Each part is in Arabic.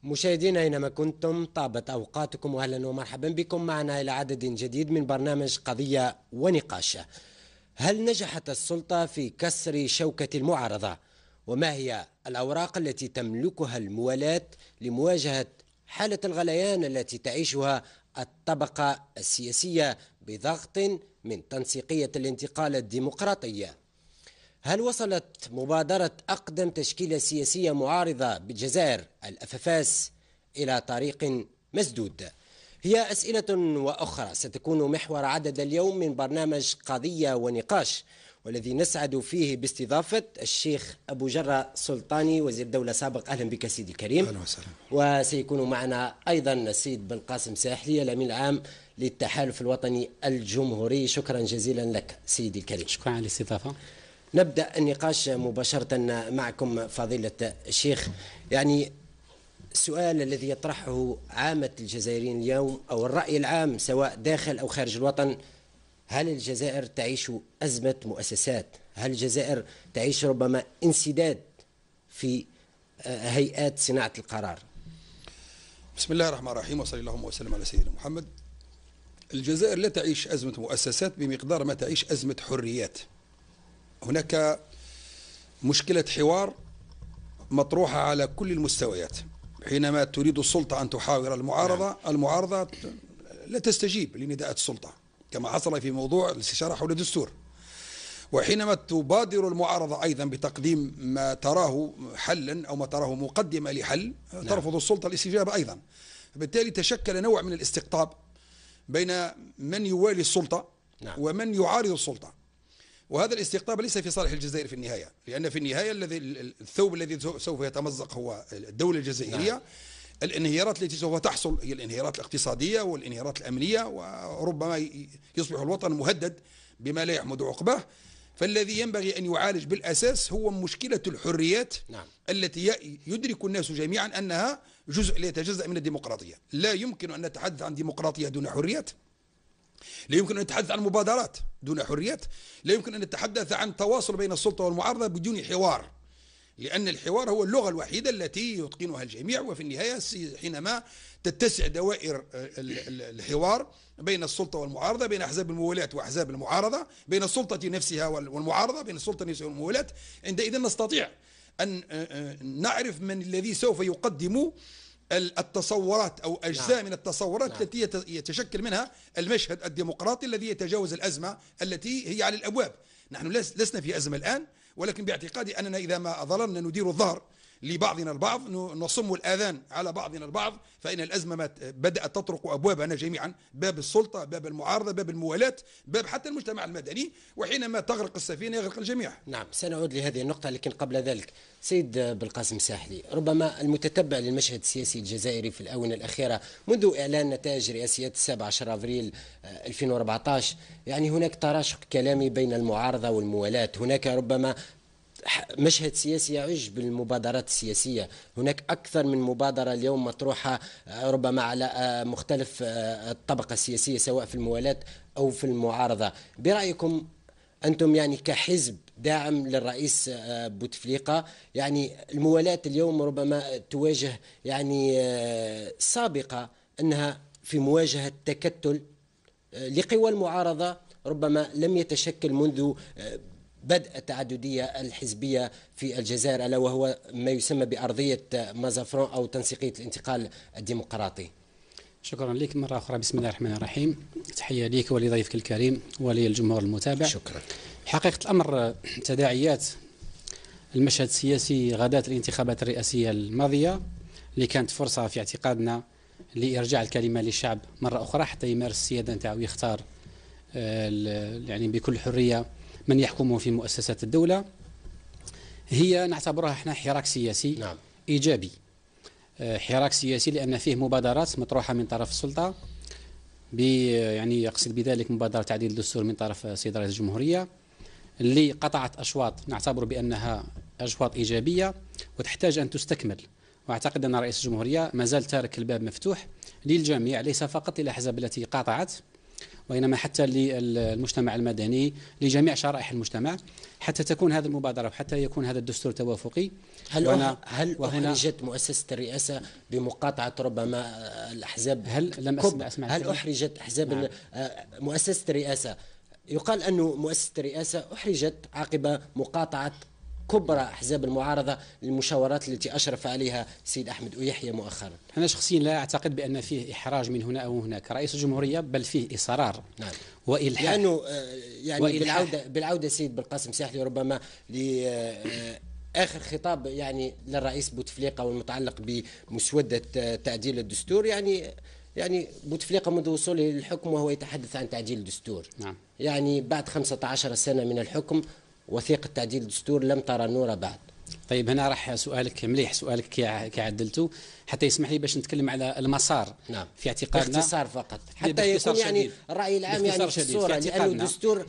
مشاهدينا أينما كنتم، طابت أوقاتكم وأهلا ومرحبا بكم معنا إلى عدد جديد من برنامج قضية ونقاش. هل نجحت السلطة في كسر شوكة المعارضة؟ وما هي الأوراق التي تملكها الموالاة لمواجهة حالة الغليان التي تعيشها الطبقة السياسية بضغط من تنسيقية الانتقال الديمقراطي؟ هل وصلت مبادرة أقدم تشكيلة سياسية معارضة بالجزائر الأففاس إلى طريق مسدود؟ هي أسئلة وأخرى ستكون محور عدد اليوم من برنامج قضية ونقاش، والذي نسعد فيه باستضافة الشيخ أبو جرة سلطاني وزير دولة سابق. أهلا بك سيدي الكريم. أهلا وسهلا. وسيكون معنا أيضا السيد بالقاسم ساحلي الأمين العام للتحالف الوطني الجمهوري. شكرا جزيلا لك سيدي الكريم. شكرا على الاستضافة. نبدأ النقاش مباشرة معكم فضيلة الشيخ. يعني السؤال الذي يطرحه عامة الجزائريين اليوم أو الرأي العام سواء داخل أو خارج الوطن: هل الجزائر تعيش أزمة مؤسسات؟ هل الجزائر تعيش ربما انسداد في هيئات صناعة القرار؟ بسم الله الرحمن الرحيم، وصلى اللهم وسلم على سيدنا محمد. الجزائر لا تعيش أزمة مؤسسات بمقدار ما تعيش أزمة حريات. هناك مشكلة حوار مطروحة على كل المستويات. حينما تريد السلطة أن تحاور المعارضة لا تستجيب لنداءات السلطة، كما حصل في موضوع الاستشارة حول الدستور. وحينما تبادر المعارضة أيضا بتقديم ما تراه حلا أو ما تراه مقدمة لحل، ترفض السلطة الاستجابة أيضا. فبالتالي تشكل نوع من الاستقطاب بين من يوالي السلطة ومن يعارض السلطة، وهذا الاستقطاب ليس في صالح الجزائر في النهاية، لأن في النهاية الثوب الذي سوف يتمزق هو الدولة الجزائرية. الانهيارات التي سوف تحصل هي الانهيارات الاقتصادية والانهيارات الأمنية، وربما يصبح الوطن مهدد بما لا يحمد عقباه. فالذي ينبغي أن يعالج بالأساس هو مشكلة الحريات التي يدرك الناس جميعا أنها جزء لا يتجزأ من الديمقراطية. لا يمكن أن نتحدث عن ديمقراطية دون حريات، لا يمكن أن نتحدث عن مبادرات دون حريات، لا يمكن أن نتحدث عن تواصل بين السلطة والمعارضة بدون حوار، لأن الحوار هو اللغة الوحيدة التي يتقنها الجميع. وفي النهاية حينما تتسع دوائر الحوار بين السلطة والمعارضة، بين أحزاب الموالاة وأحزاب المعارضة، بين السلطة نفسها والمعارضة، بين السلطة نفسها والموالاة، عندئذ نستطيع أن نعرف من الذي سوف يقدم التصورات أو أجزاء من التصورات التي يتشكل منها المشهد الديمقراطي الذي يتجاوز الأزمة التي هي على الأبواب. نحن لسنا في أزمة الآن، ولكن باعتقادي أننا إذا ما ظللنا ندير الظهر لبعضنا البعض، نصم الآذان على بعضنا البعض، فإن الأزمة بدأت تطرق أبوابنا جميعا، باب السلطة، باب المعارضة، باب الموالاة، باب حتى المجتمع المدني، وحينما تغرق السفينة يغرق الجميع. نعم، سنعود لهذه النقطة، لكن قبل ذلك سيد بالقاسم ساحلي، ربما المتتبع للمشهد السياسي الجزائري في الآونة الأخيرة منذ إعلان نتائج رئاسيات 17 أبريل 2014، يعني هناك تراشق كلامي بين المعارضة والموالاة، هناك ربما مشهد سياسي يعج بالمبادرات السياسية، هناك أكثر من مبادرة اليوم مطروحة ربما على مختلف الطبقة السياسية سواء في الموالاة أو في المعارضة. برأيكم أنتم يعني كحزب داعم للرئيس بوتفليقة، يعني الموالاة اليوم ربما تواجه يعني سابقة أنها في مواجهة تكتل لقوى المعارضة ربما لم يتشكل منذ بدء التعددية الحزبية في الجزائر، ألا وهو ما يسمى بأرضية مازافرون أو تنسيقية الانتقال الديمقراطي. شكرا لك مرة أخرى. بسم الله الرحمن الرحيم. تحية لك ولضيفك الكريم وللجمهور المتابع. شكرا. حقيقة الأمر تداعيات المشهد السياسي غداة الانتخابات الرئاسية الماضية، اللي كانت فرصة في اعتقادنا لإرجاع الكلمة للشعب مرة أخرى حتى يمارس السيادة نتاعو ويختار يعني بكل حرية من يحكمه في مؤسسات الدولة، هي نعتبرها احنا حراك سياسي إيجابي. حراك سياسي لأن فيه مبادرات مطروحة من طرف السلطة، يعني يقصد بذلك مبادرة تعديل الدستور من طرف سيد رئيس الجمهورية، اللي قطعت أشواط نعتبر بأنها أشواط إيجابية وتحتاج أن تستكمل. وأعتقد أن رئيس الجمهورية ما زال تارك الباب مفتوح للجميع، ليس فقط للأحزاب التي قاطعت وإنما حتى للمجتمع المدني، لجميع شرائح المجتمع، حتى تكون هذه المبادرة وحتى يكون هذا الدستور توافقي. هل أحرجت مؤسسة الرئاسة بمقاطعة ربما الأحزاب؟ هل لم أسمع هل أحرجت أحزاب؟ نعم. مؤسسة الرئاسة، يقال أن مؤسسة الرئاسة أحرجت عقب مقاطعة كبرى أحزاب المعارضة للمشاورات التي أشرف عليها السيد أحمد أويحيى مؤخرا. أنا شخصيا لا أعتقد بأن فيه إحراج من هنا أو هناك رئيس الجمهورية، بل فيه إصرار. نعم. وإلحاح. لأنه يعني بالعودة سيد بالقاسم ساحلي ربما آخر خطاب يعني للرئيس بوتفليقة والمتعلق بمسودة تعديل الدستور، يعني بوتفليقة منذ وصوله للحكم وهو يتحدث عن تعديل الدستور. نعم. يعني بعد 15 سنة من الحكم وثيقة تعديل الدستور لم ترى النور بعد. طيب هنا راح سؤالك مليح، سؤالك كي عدلته حتى يسمح لي باش نتكلم على المسار. نعم. في اعتقادنا باختصار فقط حتى يكون يعني الرأي العام يعني في الصورة، لأن الدستور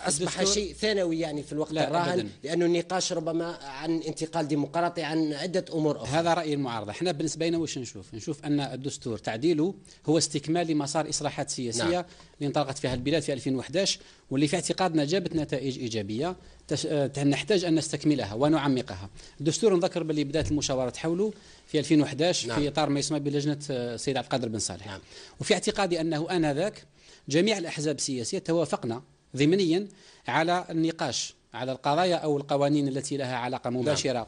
أصبح شيء ثانوي يعني في الوقت الراهن، لأنه النقاش ربما عن انتقال ديمقراطي عن عدة أمور أخرى. هذا رأي المعارضة. احنا بالنسبة لنا واش نشوف أن الدستور تعديله هو استكمال لمسار إصلاحات سياسية. نعم. اللي انطلقت فيها البلاد في 2011 واللي في اعتقادنا جابت نتائج إيجابية نحتاج أن نستكملها ونعمقها. الدستور نذكر باللي بدأت المشاورات حوله في 2011. نعم. في إطار ما يسمى بلجنة السيد عبد القادر بن صالح. نعم. وفي اعتقادي أنه آنذاك جميع الأحزاب السياسية توافقنا ضمنيا على النقاش على القضايا أو القوانين التي لها علاقة مباشرة. نعم.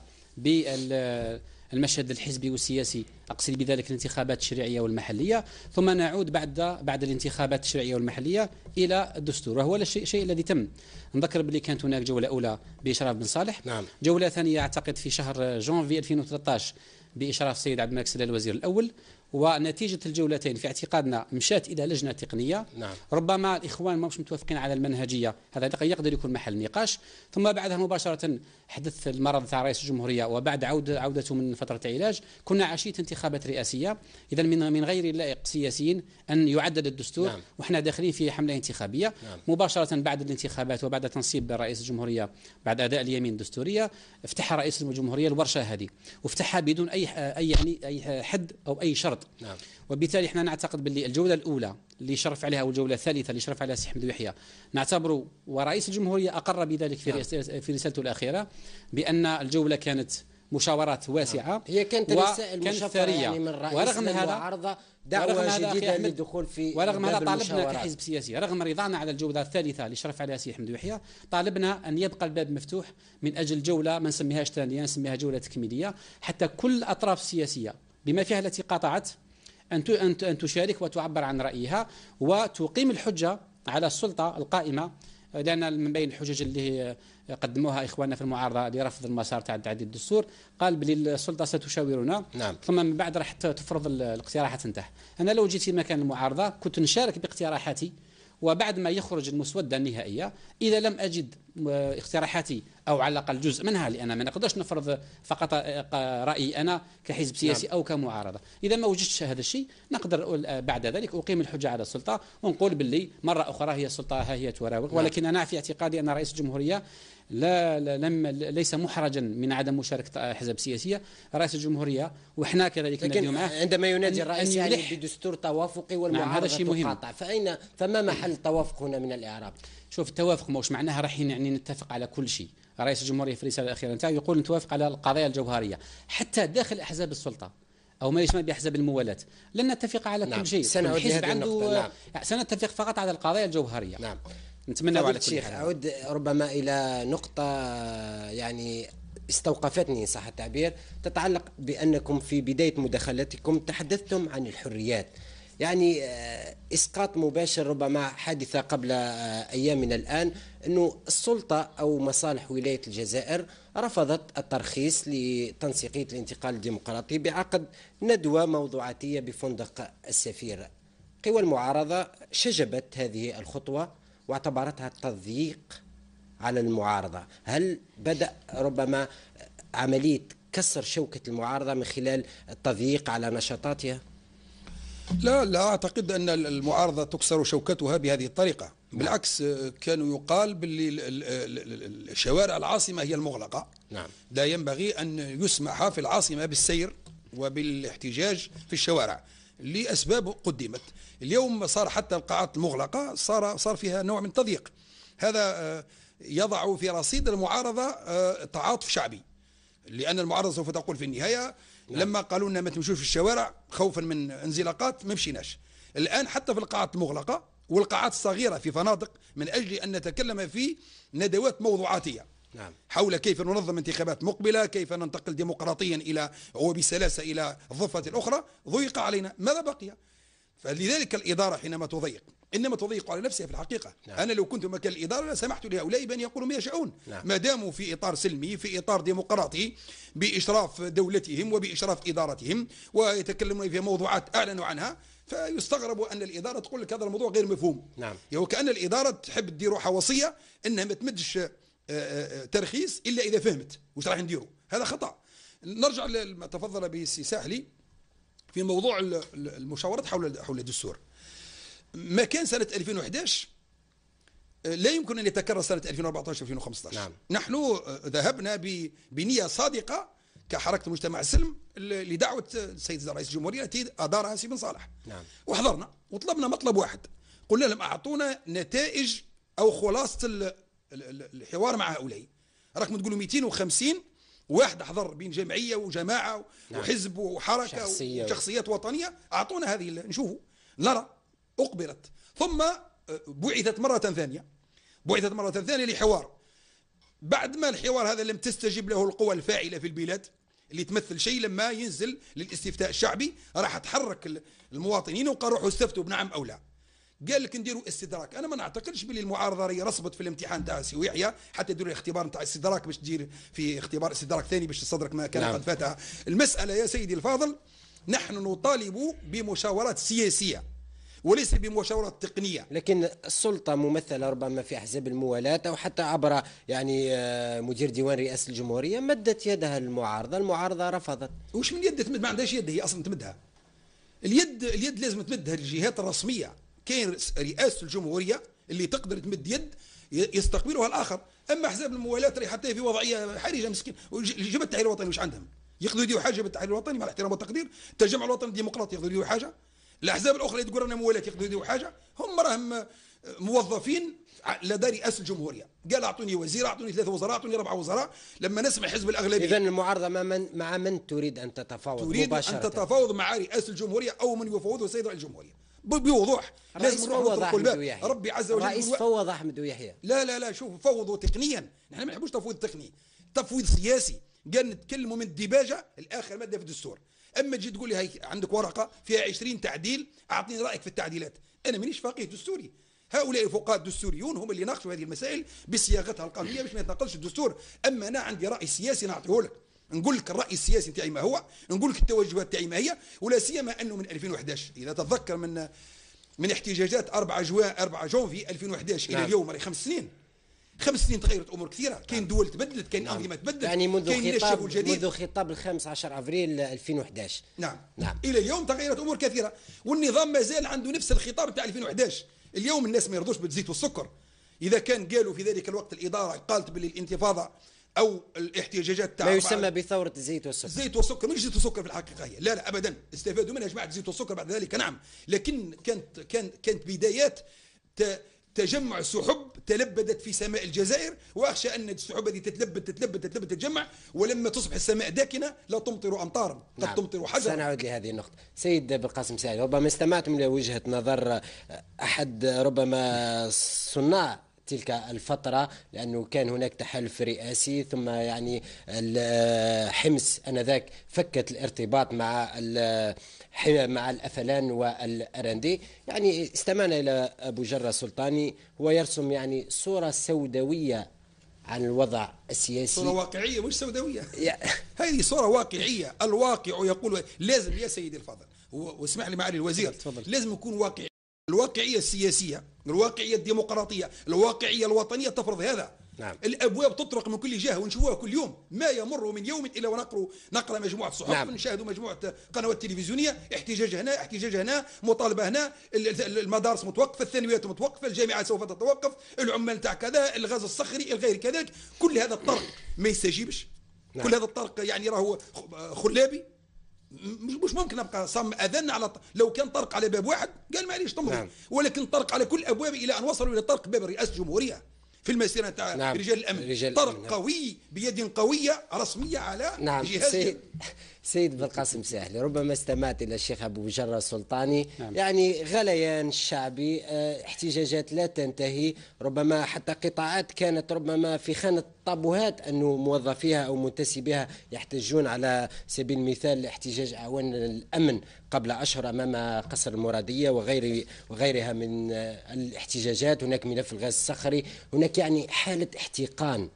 بالمشهد الحزبي والسياسي، أقصد بذلك الانتخابات التشريعية والمحلية، ثم نعود بعد الانتخابات التشريعية والمحلية إلى الدستور، وهو الشيء الذي تم. نذكر بلي كانت هناك جولة أولى بإشراف بن صالح. نعم. جولة ثانية أعتقد في شهر جانفي 2013 بإشراف السيد عبد الملك سلال الوزير الأول، ونتيجة الجولتين في اعتقادنا مشات إلى لجنة تقنية. نعم. ربما الإخوان ما مش متوافقين على المنهجية، هذا يقدر يكون محل نقاش. ثم بعدها مباشرة حدث المرض تاع رئيس الجمهورية، وبعد عودته من فترة علاج كنا عشية انتخابات رئاسية. إذا من غير اللائق سياسيين أن يعدل الدستور. نعم. وإحنا داخلين في حملة انتخابية. نعم. مباشرة بعد الانتخابات وبعد تنصيب رئيس الجمهورية بعد أداء اليمين الدستورية، افتح رئيس الجمهورية الورشة هذه وافتحها بدون أي حد أو أي شرط. نعم. وبالتالي احنا نعتقد باللي الجوله الاولى اللي شرف عليها والجوله الثالثه اللي شرف عليها السي احمد يحيى نعتبره، ورئيس الجمهوريه اقر بذلك في رسالته الاخيره، بان الجوله كانت مشاورات واسعه. هي كانت رسائل مشفره يعني من رئيس المعارضه، دعوه جديده للدخول في ورغم هذا طالبنا كحزب سياسي، رغم رضانا على الجوله الثالثه اللي شرف عليها السي احمد يحيى، طالبنا ان يبقى الباب مفتوح من اجل جوله ما نسميهاش ثانيه، نسميها جوله تكميليه، حتى كل الاطراف السياسيه بما فيها التي قاطعت أن تشارك وتعبر عن رأيها وتقيم الحجة على السلطة القائمة، لأن من بين الحجج اللي قدموها إخواننا في المعارضة لرفض المسار تاع تعديل الدستور قال بلي السلطة ستشاورنا. نعم. ثم من بعد راح تفرض الاقتراحات نتاعها. أنا لو جيت في مكان المعارضة كنت نشارك باقتراحاتي، وبعد ما يخرج المسودة النهائية إذا لم أجد اقتراحاتي أو على الأقل جزء منها، لأن ما نقدرش نفرض فقط رأيي أنا كحزب سياسي. نعم. أو كمعارضة. إذا ما وجدتش هذا الشيء نقدر بعد ذلك أقيم الحجة على السلطة ونقول باللي مرة أخرى هي السلطة ها هي تراوغ. نعم. ولكن أنا في اعتقادي أن رئيس الجمهورية ليس محرجا من عدم مشاركة أحزاب سياسية. رئيس الجمهورية وإحنا كذلك ندعو معه عندما ينادي الرئيس يعني بدستور توافقي والمعارضة تقاطع، فما محل التوافق هنا من الإعراب؟ شوف، التوافق موش معناها راح يعني نتفق على كل شيء. رئيس الجمهورية في الرسالة الأخيرة نتاعو يقول نتوافق على القضايا الجوهرية حتى داخل أحزاب السلطة أو ما يسمى بأحزاب الموالاة، لن نتفق على كل شيء. الحزب عنده سنتفق فقط على القضايا الجوهرية. نعم. نتمنى على كل حال. أعود ربما إلى نقطة يعني استوقفتني صح التعبير، تتعلق بأنكم في بداية مداخلتكم تحدثتم عن الحريات، يعني إسقاط مباشر ربما حادثة قبل أيام من الآن، أنه السلطة أو مصالح ولاية الجزائر رفضت الترخيص لتنسيقية الانتقال الديمقراطي بعقد ندوة موضوعاتية بفندق السفير. قوى المعارضة شجبت هذه الخطوة واعتبرتها تضييق على المعارضة. هل بدأ ربما عملية كسر شوكة المعارضة من خلال التضييق على نشاطاتها؟ لا أعتقد أن المعارضة تكسر شوكتها بهذه الطريقة. نعم. بالعكس، كانوا يقال باللي الشوارع العاصمة هي المغلقة. نعم. لا ينبغي أن يسمح في العاصمة بالسير وبالاحتجاج في الشوارع. لأسباب قدمت. اليوم صار حتى القاعات المغلقة صار فيها نوع من التضييق. هذا يضع في رصيد المعارضة تعاطف شعبي، لأن المعارضة سوف تقول في النهاية لما قالوا لنا ما تمشوش في الشوارع خوفا من انزلاقات ما مشيناش. الآن حتى في القاعات المغلقة والقاعات الصغيرة في فنادق من أجل أن نتكلم في ندوات موضوعاتية حول كيف ننظم انتخابات مقبلة، كيف ننتقل ديمقراطيا إلى وبسلاسة إلى الضفة الأخرى، ضيق علينا. ماذا بقي؟ فلذلك الإدارة حينما تضيق إنما تضيق على نفسها في الحقيقة. أنا لو كنت مكان الإدارة لسمحت لهؤلاء بأن يقولوا ما يشاءون ما داموا في إطار سلمي، في إطار ديمقراطي، بإشراف دولتهم وبإشراف إدارتهم، ويتكلمون في موضوعات أعلنوا عنها. فيستغرب أن الإدارة تقول لك هذا الموضوع غير مفهوم. يعني كأن الإدارة تحب تدير روحها وصية أنها ما تمدش ترخيص إلا إذا فهمت وش راح نديروا. هذا خطأ. نرجع لما تفضل به السي ساحلي في موضوع المشاورات حول الدستور. ما كان سنة 2011 لا يمكن أن يتكرر سنة 2014 و2015. نحن ذهبنا بنية صادقة كحركة مجتمع السلم لدعوة السيد رئيس الجمهورية التي أدارها سي بن صالح. وحضرنا وطلبنا مطلب واحد، قلنا لهم أعطونا نتائج أو خلاصة الحوار مع هؤلاء. راكم تقولوا 250 واحد حضر بين جمعية وجماعة وحزب وحركة وشخصيات وطنية، أعطونا هذه نشوفوا نرى. أقبلت ثم بعثت مرة ثانية لحوار. بعد ما الحوار هذا لم تستجب له القوى الفاعلة في البلاد اللي تمثل شيء، لما ينزل للاستفتاء الشعبي راح تحرك المواطنين وقالوا روحوا استفتوا بنعم أو لا. قال لك نديروا استدراك. انا ما نعتقدش باللي المعارضه راهي رصبت في الامتحان تاع سي يحيى حتى يديروا الاختبار نتاع استدراك باش تجي في اختبار استدراك ثاني باش تصدرك ما كان قد فاتها. المساله يا سيدي الفاضل نحن نطالب بمشاورات سياسيه وليس بمشاورات تقنيه. لكن السلطه ممثله ربما في احزاب الموالاه او حتى عبر يعني مدير ديوان رئاسه الجمهوريه مدت يدها للمعارضه، المعارضه رفضت. وش من يد تمد؟ ما عندهاش يد هي اصلا تمدها. اليد لازم تمدها للجهات الرسميه. كاين رئاسة الجمهورية اللي تقدر تمد يد يستقبلها الآخر. أما أحزاب الموالاة راهي حتى في وضعية حرجة مسكين. جبهة التحرير الوطني واش عندهم؟ يقدروا يديروا حاجة بالتحرير الوطني مع الاحترام والتقدير. التجمع الوطني الديمقراطي يقدروا يديروا حاجة. الأحزاب الأخرى اللي تقول رانا موالاة يقدروا يديروا حاجة. هم راهم موظفين لدى رئاسة الجمهورية. قال أعطوني وزير، أعطوني 3 وزراء، أعطوني 4 وزراء. لما نسمع حزب الأغلبية. إذن المعارضة مع من تريد أن تتفاوض مباشرة؟ تريد أن تتفاوض مع رئاسة الجمهورية أو من يفوضه السيد رئيس الجمهورية بوضوح. لازم نروح ربي عز وجل. الرئيس فوض أحمد ويحيى. لا شوف، فوضوا تقنيا. نحن ما نحبوش تفويض تقني، تفويض سياسي. قال نتكلموا من الديباجة الآخر مادة في الدستور. أما تجي تقول لي هاي عندك ورقة فيها 20 تعديل، أعطيني رأيك في التعديلات. أنا مانيش فقيه دستوري. هؤلاء الفقهاء الدستوريون هم اللي ناقشوا هذه المسائل بصياغتها القانونية باش ما يتناقضش الدستور. أما أنا عندي رأي سياسي نعطيه لك، نقول لك الرأي السياسي تاعي ما هو، نقول لك التوجهات تاعي ما هي. ولا سيما أنه من 2011 إذا تتذكر من احتجاجات 4 جونفي 2011 إلى اليوم راهي 5 سنين. 5 سنين تغيرت امور كثيره. كاين دول تبدلت، كاين انظمه تبدلت، يعني منذ خطاب ال 15 افريل 2011. نعم الى اليوم تغيرت امور كثيره، والنظام ما زال عنده نفس الخطاب تاع 2011. اليوم الناس ما يرضوش بالزيت والسكر. اذا كان قالوا في ذلك الوقت الاداره قالت بالانتفاضه او الاحتجاجات تاع ما يسمى بثوره الزيت والسكر. الزيت والسكر مش زيت والسكر في الحقيقه هي، لا ابدا، استفادوا منها جماعه الزيت والسكر بعد ذلك. نعم، لكن كانت بدايات تجمع سحب تلبدت في سماء الجزائر، واخشى ان السحب هذه تتلبد تتجمع، ولما تصبح السماء داكنه لا تمطر امطارا قد تمطر حجرا. سنعود لهذه النقطه. سيد بالقاسم سعيد، ربما استمعتم الى وجهه نظر احد ربما صناع تلك الفترة، لأنه كان هناك تحالف رئاسي، ثم يعني حمص أنذاك فكت الارتباط مع الأفلان والأرندي. يعني استمعنا إلى أبو جرة سلطاني، هو يرسم يعني صورة سوداوية عن الوضع السياسي. صورة واقعية مش سوداوية. هذه صورة واقعية. الواقع يقول لازم يا سيدي الفاضل، واسمح لي معالي الوزير، لازم يكون واقعي. الواقعية السياسية، الواقعية الديمقراطية، الواقعية الوطنية تفرض هذا. نعم. الأبواب تطرق من كل جهة ونشوفها كل يوم، ما يمر من يوم إلا ونقرأ مجموعة صحف. نعم. نشاهد مجموعة قنوات تلفزيونية، احتجاج هنا، احتجاج هنا، مطالبة هنا، المدارس متوقفة، الثانويات متوقفة، الجامعات سوف تتوقف، العمال تاع كذا، الغاز الصخري، الغير كذلك. كل هذا الطرق ما يستجيبش. نعم. كل هذا الطرق يعني راهو خلابي، مش ممكن ابقى صم اذن على لو كان طرق على باب واحد قال معليش تمضي. نعم. ولكن طرق على كل الابواب الى ان وصلوا الى طرق باب رئاسه الجمهوريه في المسيره تاع نعم. رجال الامن. رجال طرق الأمن. قوي بيد قويه رسميه على نعم. جهاز. سيد بالقاسم ساحلي، ربما استمعت إلى الشيخ أبو جرة السلطاني. نعم. يعني غليان شعبي، احتجاجات لا تنتهي، ربما حتى قطاعات كانت ربما في خانة طابوهات أنه موظفيها أو منتسبيها يحتجون، على سبيل المثال احتجاج أعوان الأمن قبل أشهر أمام قصر المرادية وغيرها من الاحتجاجات. هناك ملف الغاز الصخري، هناك يعني حالة احتقان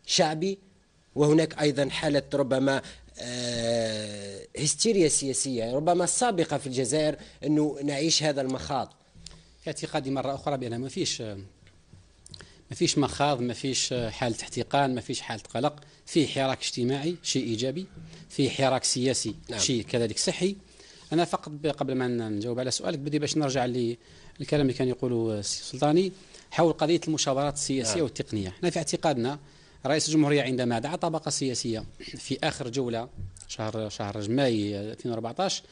شعبي، وهناك أيضا حالة ربما هستيريا سياسية ربما سابقة في الجزائر أنه نعيش هذا المخاض. في اعتقادي مرة أخرى بأن ما فيش مخاض، ما فيش حالة احتقان، ما فيش حالة قلق، في حراك اجتماعي شيء إيجابي، في حراك سياسي نعم. شيء كذلك صحي. أنا فقط قبل ما نجاوب على سؤالك بدي باش نرجع للكلام اللي كان يقوله السلطاني حول قضية المشاورات السياسية نعم. والتقنية. احنا في اعتقادنا رئيس الجمهورية عندما دعا طبقة سياسية في آخر جولة شهر ماي 2014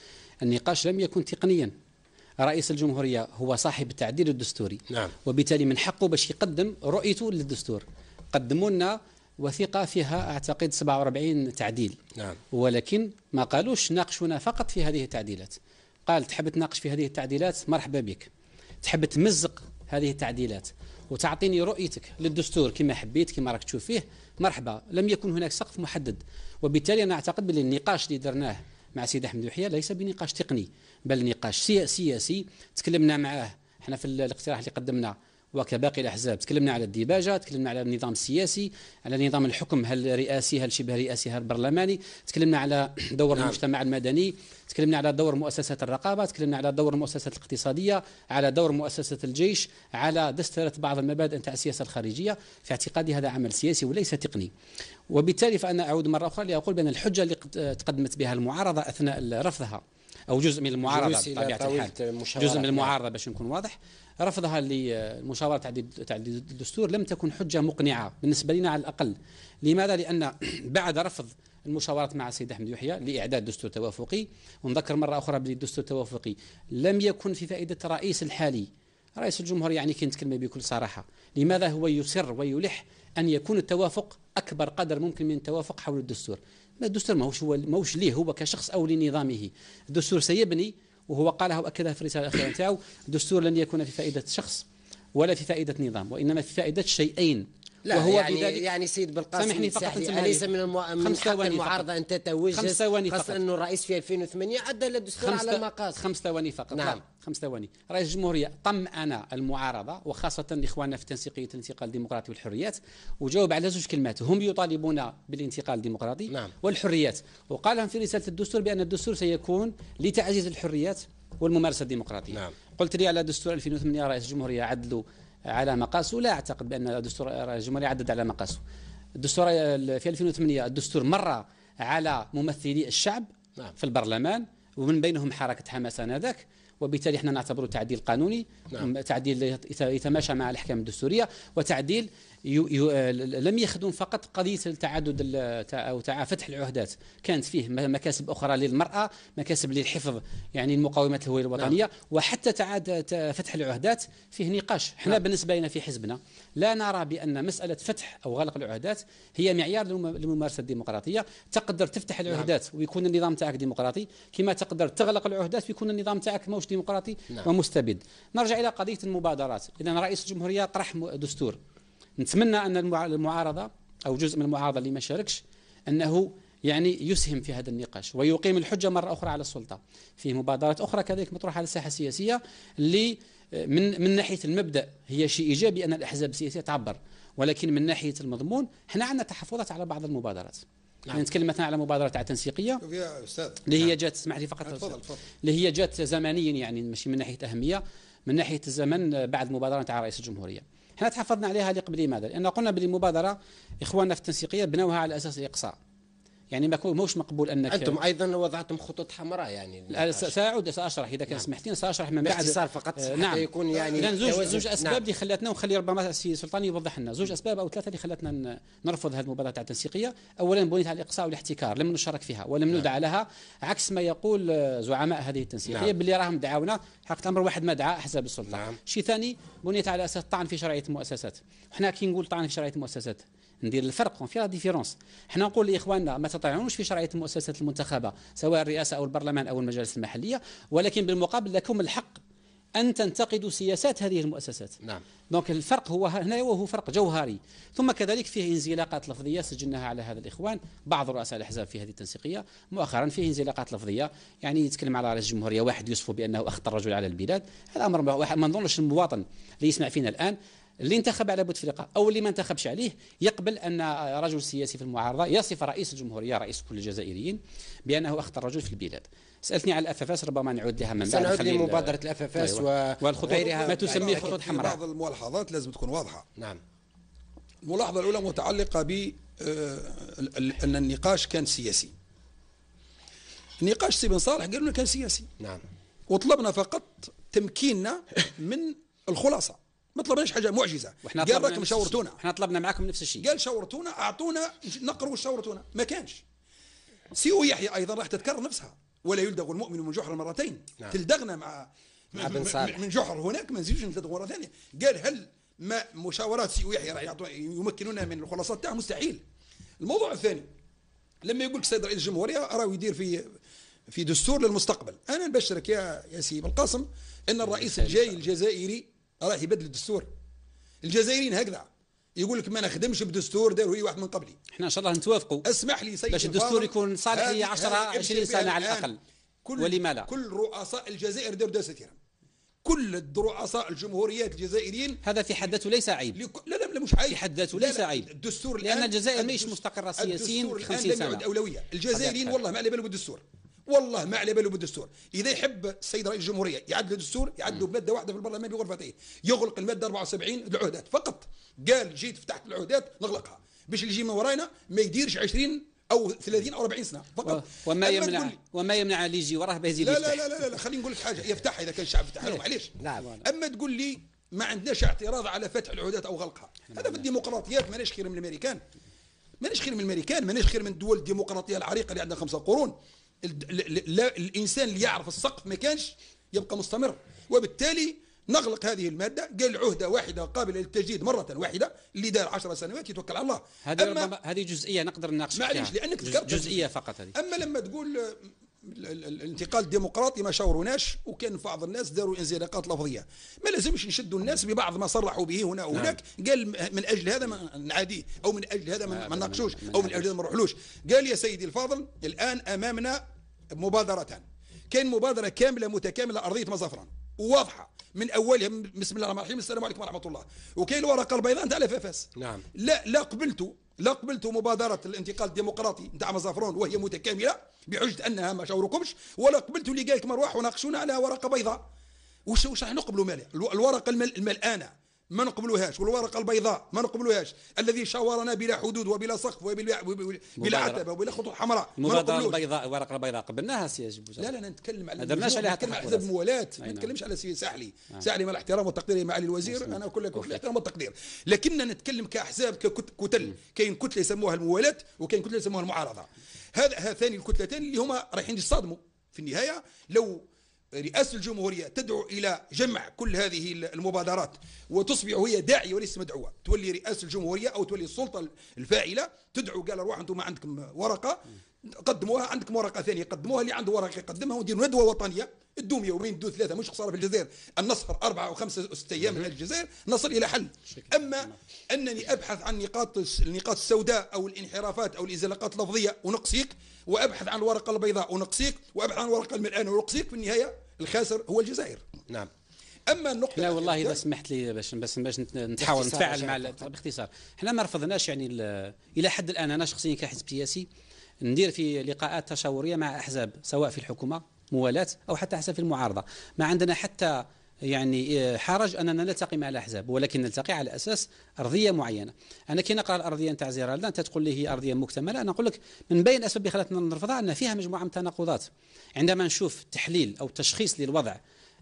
النقاش لم يكن تقنيا. رئيس الجمهورية هو صاحب التعديل الدستوري، نعم. وبالتالي من حقه باش يقدم رؤيته للدستور. قدموا لنا وثيقة فيها أعتقد 47 تعديل، نعم. ولكن ما قالوش ناقشونا فقط في هذه التعديلات. قال تحب تناقش في هذه التعديلات مرحبا بك، تحب تمزق هذه التعديلات وتعطيني رؤيتك للدستور كما حبيت كما راك تشوف فيه مرحبا. لم يكن هناك سقف محدد، وبالتالي أنا أعتقد بأن النقاش اللي درناه مع سيد أحمد يحيى ليس بنقاش تقني بل نقاش سياسي. تكلمنا معاه احنا في الاقتراح اللي قدمنا وكباقي الأحزاب، تكلمنا على الديباجة، تكلمنا على النظام السياسي، على نظام الحكم، هل رئاسي هل شبه رئاسي هل برلماني، تكلمنا على دور نعم. المجتمع المدني، تكلمنا على دور مؤسسات الرقابة، تكلمنا على دور المؤسسات الاقتصادية، على دور مؤسسة الجيش، على دستورة بعض المبادئ نتاع السياسة الخارجية. في اعتقادي هذا عمل سياسي وليس تقني. وبالتالي فأنا أعود مرة أخرى لأقول بأن الحجة اللي تقدمت بها المعارضة أثناء رفضها أو جزء من المعارضة بطبيعة الحال، جزء من المعارضة باش نكون واضح، رفضها للمشاورة تعديل الدستور لم تكن حجة مقنعة بالنسبة لنا على الأقل. لماذا؟ لأن بعد رفض المشاورات مع السيد أحمد يحيى لإعداد دستور توافقي، ونذكر مرة أخرى بأن الدستور التوافقي لم يكن في فائدة الرئيس الحالي رئيس الجمهورية، يعني كي نتكلم بكل صراحة. لماذا هو يصر ويلح أن يكون التوافق أكبر قدر ممكن من التوافق حول الدستور؟ الدستور ماهوش ليه هو كشخص أو لنظامه. الدستور سيبني، وهو قالها وأكدها في الرسالة الأخيرة نتاعو، الدستور لن يكون في فائدة شخص ولا في فائدة نظام، وإنما في فائدة شيئين. لا وهو يعني سيد بالقاسم سامحني فقط أليس من حق المعارضة أن تتوجه، خاصة أنه الرئيس في 2008 عدل الدستور على المقاصد. 5 ثواني فقط. نعم. 5 ثواني. رئيس الجمهورية طمأن المعارضة وخاصة إخواننا في تنسيقية الانتقال الديمقراطي والحريات، وجاوب على 2 كلمات: هم يطالبون بالانتقال الديمقراطي نعم. والحريات، وقال لهم في رسالة الدستور بأن الدستور سيكون لتعزيز الحريات والممارسة الديمقراطية. نعم. قلت لي على دستور 2008 رئيس الجمهورية عدلوا على مقاسه، لا أعتقد بأن دستور رئيس الجمهورية عدد على مقاسه. الدستور في 2008 الدستور مر على ممثلي الشعب نعم. في البرلمان، ومن بينهم حركة حماس آنذاك، وبالتالي احنا نعتبره تعديل قانوني. نعم. تعديل يتماشى مع الأحكام الدستورية، وتعديل لم يخدم فقط قضية التعدد أو فتح العهدات، كانت فيه مكاسب أخرى للمرأة، مكاسب للحفظ يعني المقاومات الهوية الوطنية. نعم. وحتى فتح العهدات فيه نقاش. احنا نعم. بالنسبة لنا في حزبنا لا نرى بأن مسألة فتح أو غلق العهدات هي معيار للممارسة الديمقراطية. تقدر تفتح العهدات نعم. ويكون النظام تاعك ديمقراطي، كما تقدر تغلق العهدات ويكون النظام تاعك موش ديمقراطي نعم. ومستبد. نرجع إلى قضية المبادرات. إذن رئيس الجمهورية طرح دستور، نتمنى أن المعارضة أو جزء من المعارضة اللي ما شاركش أنه يعني يسهم في هذا النقاش ويقيم الحجة مرة أخرى على السلطة. في مبادرات أخرى كذلك مطروحة على الساحة السياسية اللي من ناحية المبدأ هي شيء إيجابي أن الأحزاب السياسية تعبر، ولكن من ناحية المضمون احنا عندنا تحفظات على بعض المبادرات. نعم. يعني نتكلم مثلا على مبادرة تاع تنسيقية يا أستاذ اللي هي جات، اسمح لي فقط، اللي هي جات زمنيا، يعني ماشي من ناحية أهمية، من ناحية الزمن بعد مبادرة تاع رئيس الجمهورية. احنا تحفظنا عليها لقبل. لماذا؟ لأن قلنا بالمبادرة إخواننا في التنسيقية بنوها على أساس الإقصاء، يعني ما موش مقبول انك انتم ايضا وضعتم خطوط حمراء يعني. ساعود ساشرح اذا كان سمحتين، ساشرح من بعد باختصار فقط نعم. حتى يكون يعني لان زوج اسباب نعم. اللي خلاتنا، ونخلي ربما السي سلطان يوضح لنا زوج اسباب او ثلاثه اللي خلاتنا نرفض هذه المبادره تاع التنسيقيه. اولا بنيت على الاقصاء والاحتكار، لم نشارك فيها ولم ندعى لها، عكس ما يقول زعماء هذه التنسيقيه باللي راهم دعاونا. حقيقه الامر واحد ما دعا احزاب السلطه. شيء ثاني بنيت على اساس طعن في شرعيه المؤسسات. وحنا كي نقول طعن في شرعيه المؤسسات ندير الفرق في لا ديفيرونس. احنا نقول لاخواننا ما تطعنوش في شرعيه المؤسسات المنتخبه سواء الرئاسه او البرلمان او المجالس المحليه، ولكن بالمقابل لكم الحق ان تنتقدوا سياسات هذه المؤسسات. نعم. دونك الفرق هو هنا، وهو فرق جوهري. ثم كذلك فيه انزلاقات لفظيه سجلناها على هذا الاخوان، بعض رؤساء الاحزاب في هذه التنسيقيه مؤخرا فيه انزلاقات لفظيه، يعني يتكلم على رئيس الجمهوريه واحد يوصفه بانه اخطر رجل على البلاد. هذا امر ما نظنش المواطن اللي يسمع فينا الان اللي انتخب على بوتفليقه او اللي ما انتخبش عليه يقبل ان رجل سياسي في المعارضه يصف رئيس الجمهوريه رئيس كل الجزائريين بانه اخطر رجل في البلاد. سالتني على الافافاس، ربما نعود لها من بعد. سنعود لمبادره الافافاس وغيرها ما تسميه خطوط حمراء. بعض الملاحظات لازم تكون واضحه. نعم. الملاحظه الاولى متعلقه ب ان النقاش كان سياسي. النقاش سي بن صالح قالوا لنا كان سياسي. نعم. وطلبنا فقط تمكيننا من الخلاصه، ما طلبناش حاجه معجزه. قال راكم شاورتونا، احنا طلبنا معكم نفس الشيء. قال شاورتونا، اعطونا نقروا شاورتونا، ما كانش. سي يحيى ايضا راح تتكرر نفسها، ولا يلدغ المؤمن من جحر مرتين. نعم. تلدغنا مع بن صالح من جحر هناك، ما نزيدوش نلدغ مره ثانيه. قال هل ما مشاورات سي يحيى راح يمكنونا من الخلاصات تاعه؟ مستحيل. الموضوع الثاني لما يقول لك السيد رئيس الجمهوريه راه يدير في دستور للمستقبل، انا نبشرك يا سي بالقاسم ان الرئيس الجاي الجزائري راح يبدل الدستور. الجزائريين هكذا يقول لك ما نخدمش بدستور داروا هي واحد من قبلي. احنا ان شاء الله نتوافقوا. اسمح لي سيدي باش الدستور يكون صالح لي 10 20 سنه على الاقل. ولما لا؟ كل رؤساء الجزائر داروا دستورهم. كل رؤساء الجمهوريات الجزائريين. هذا في حد ذاته ليس عيب. لا مش عيب. في حد ذاته ليس عيب. الدستور لان الجزائر ماهيش مستقره سياسيا 50 سنه. اولويه. الجزائريين والله ما على بالهم بالدستور. والله ما على باله بالدستور. اذا يحب السيد رئيس الجمهوريه يعدل الدستور يعدلوا بماده واحده في البرلمان بغرفتين، يغلق الماده 74 العهدات فقط. قال جيت فتحت العهدات نغلقها باش اللي يجي من وراينا ما يديرش 20 او 30 او 40 سنه فقط. وما يمنع اللي يجي وراه بيزيد يفتح. لا خليني نقول لك حاجه، يفتح اذا كان الشعب فتح له معليش. اما تقول لي ما عندناش اعتراض على فتح العهدات او غلقها، هذا في الديمقراطيات ماناش خير من الامريكان. ماناش خير من الدول الديمقراطيه العريقه اللي عندها 5 قرون. الإنسان اللي يعرف السقف ما كانش يبقى مستمر، وبالتالي نغلق هذه المادة. قال عهدة واحدة قابلة للتجديد مرة واحدة، اللي دار 10 سنوات يتوكل على الله. هذه جزئية نقدر نناقش فيها. معليش لأنك ذكرت جزئية فقط هذه. أما لما تقول الانتقال الديمقراطي ما شاوروناش، وكان بعض الناس داروا انزلاقات لفظيه، ما لازمش نشدوا الناس ببعض ما صرحوا به هنا وهناك. قال من اجل هذا ما نعاديه، او من اجل هذا ما نناقشوش، او من اجل هذا ما نروحلوش. قال يا سيدي الفاضل الان امامنا مبادرتان. كان مبادره كامله متكامله ارضيه مظفران واضحه من اولها، بسم الله الرحمن الرحيم السلام عليكم ورحمه الله. وكاين الورقه البيضاء نتاع الافافاس. نعم. لا قبلت مبادره الانتقال الديمقراطي نتاع مظفران وهي متكامله بحجه انها ما شاوركمش، ولا قبلت اللي قال لك مروح وناقشونا على ورقه بيضاء. وش راح نقبلوا مالها؟ الورقه الملآنه ما نقبلوهاش، والورقه البيضاء ما نقبلوهاش. الذي شاورنا بلا حدود وبلا سقف وبلا عتبه وبلا خطوط حمراء. المبادره البيضاء، الورقه البيضاء قبلناش سي لا نتكلم على درناش عليها نتكلم على حزب الموالاه، ما نتكلمش على سي ساحلي. ساحلي مع الاحترام والتقدير معالي الوزير، انا كل الاحترام والتقدير، لكننا نتكلم كاحزاب ككتل. كاين كتله يسموها الموالاه وكاين كتله يسموها المعارضه. هذان الكتلتين اللي هما رايحين يصطدموا في النهايه. لو رئاسة الجمهورية تدعو إلى جمع كل هذه المبادرات وتصبح هي داعية وليس مدعوة، تولي رئاسة الجمهورية أو تولي السلطة الفاعلة تدعو، قال روح أنتم ما عندكم ورقة قدموها، عندكم ورقة ثانية قدموها، اللي عنده ورقة يقدمها، وندير ندوة وطنية تدوم يومين تدوم 3. مش خسارة في الجزائر أن نسهر 4 أو 5 أو 6 أيام من الجزائر نصل إلى حل. أما أنني أبحث عن النقاط السوداء أو الانحرافات أو الانزلاقات اللفظية ونقصيك، وأبحث عن الورقة البيضاء ونقصيك، وأبحث عن الورقة الملآنة ونقصيك، في النهاية الخاسر هو الجزائر. نعم. اما النقطه لا والله اذا سمحت لي باش نحاول نتفاعل مع باختصار. احنا ما رفضناش يعني الى حد الان. انا شخصيا كحزب سياسي ندير في لقاءات تشاوريه مع احزاب سواء في الحكومه موالاه او حتى احزاب في المعارضه. ما عندنا حتى يعني حرج أننا نلتقي مع الأحزاب، ولكن نلتقي على أساس أرضية معينة. أنا كي نقرأ الأرضية نتاع زيرالدا أنت تقول لي هي أرضية مكتملة، أنا أقول لك من بين الأسباب اللي خلتنا نرفضها أن فيها مجموعة من التناقضات. عندما نشوف تحليل أو تشخيص للوضع،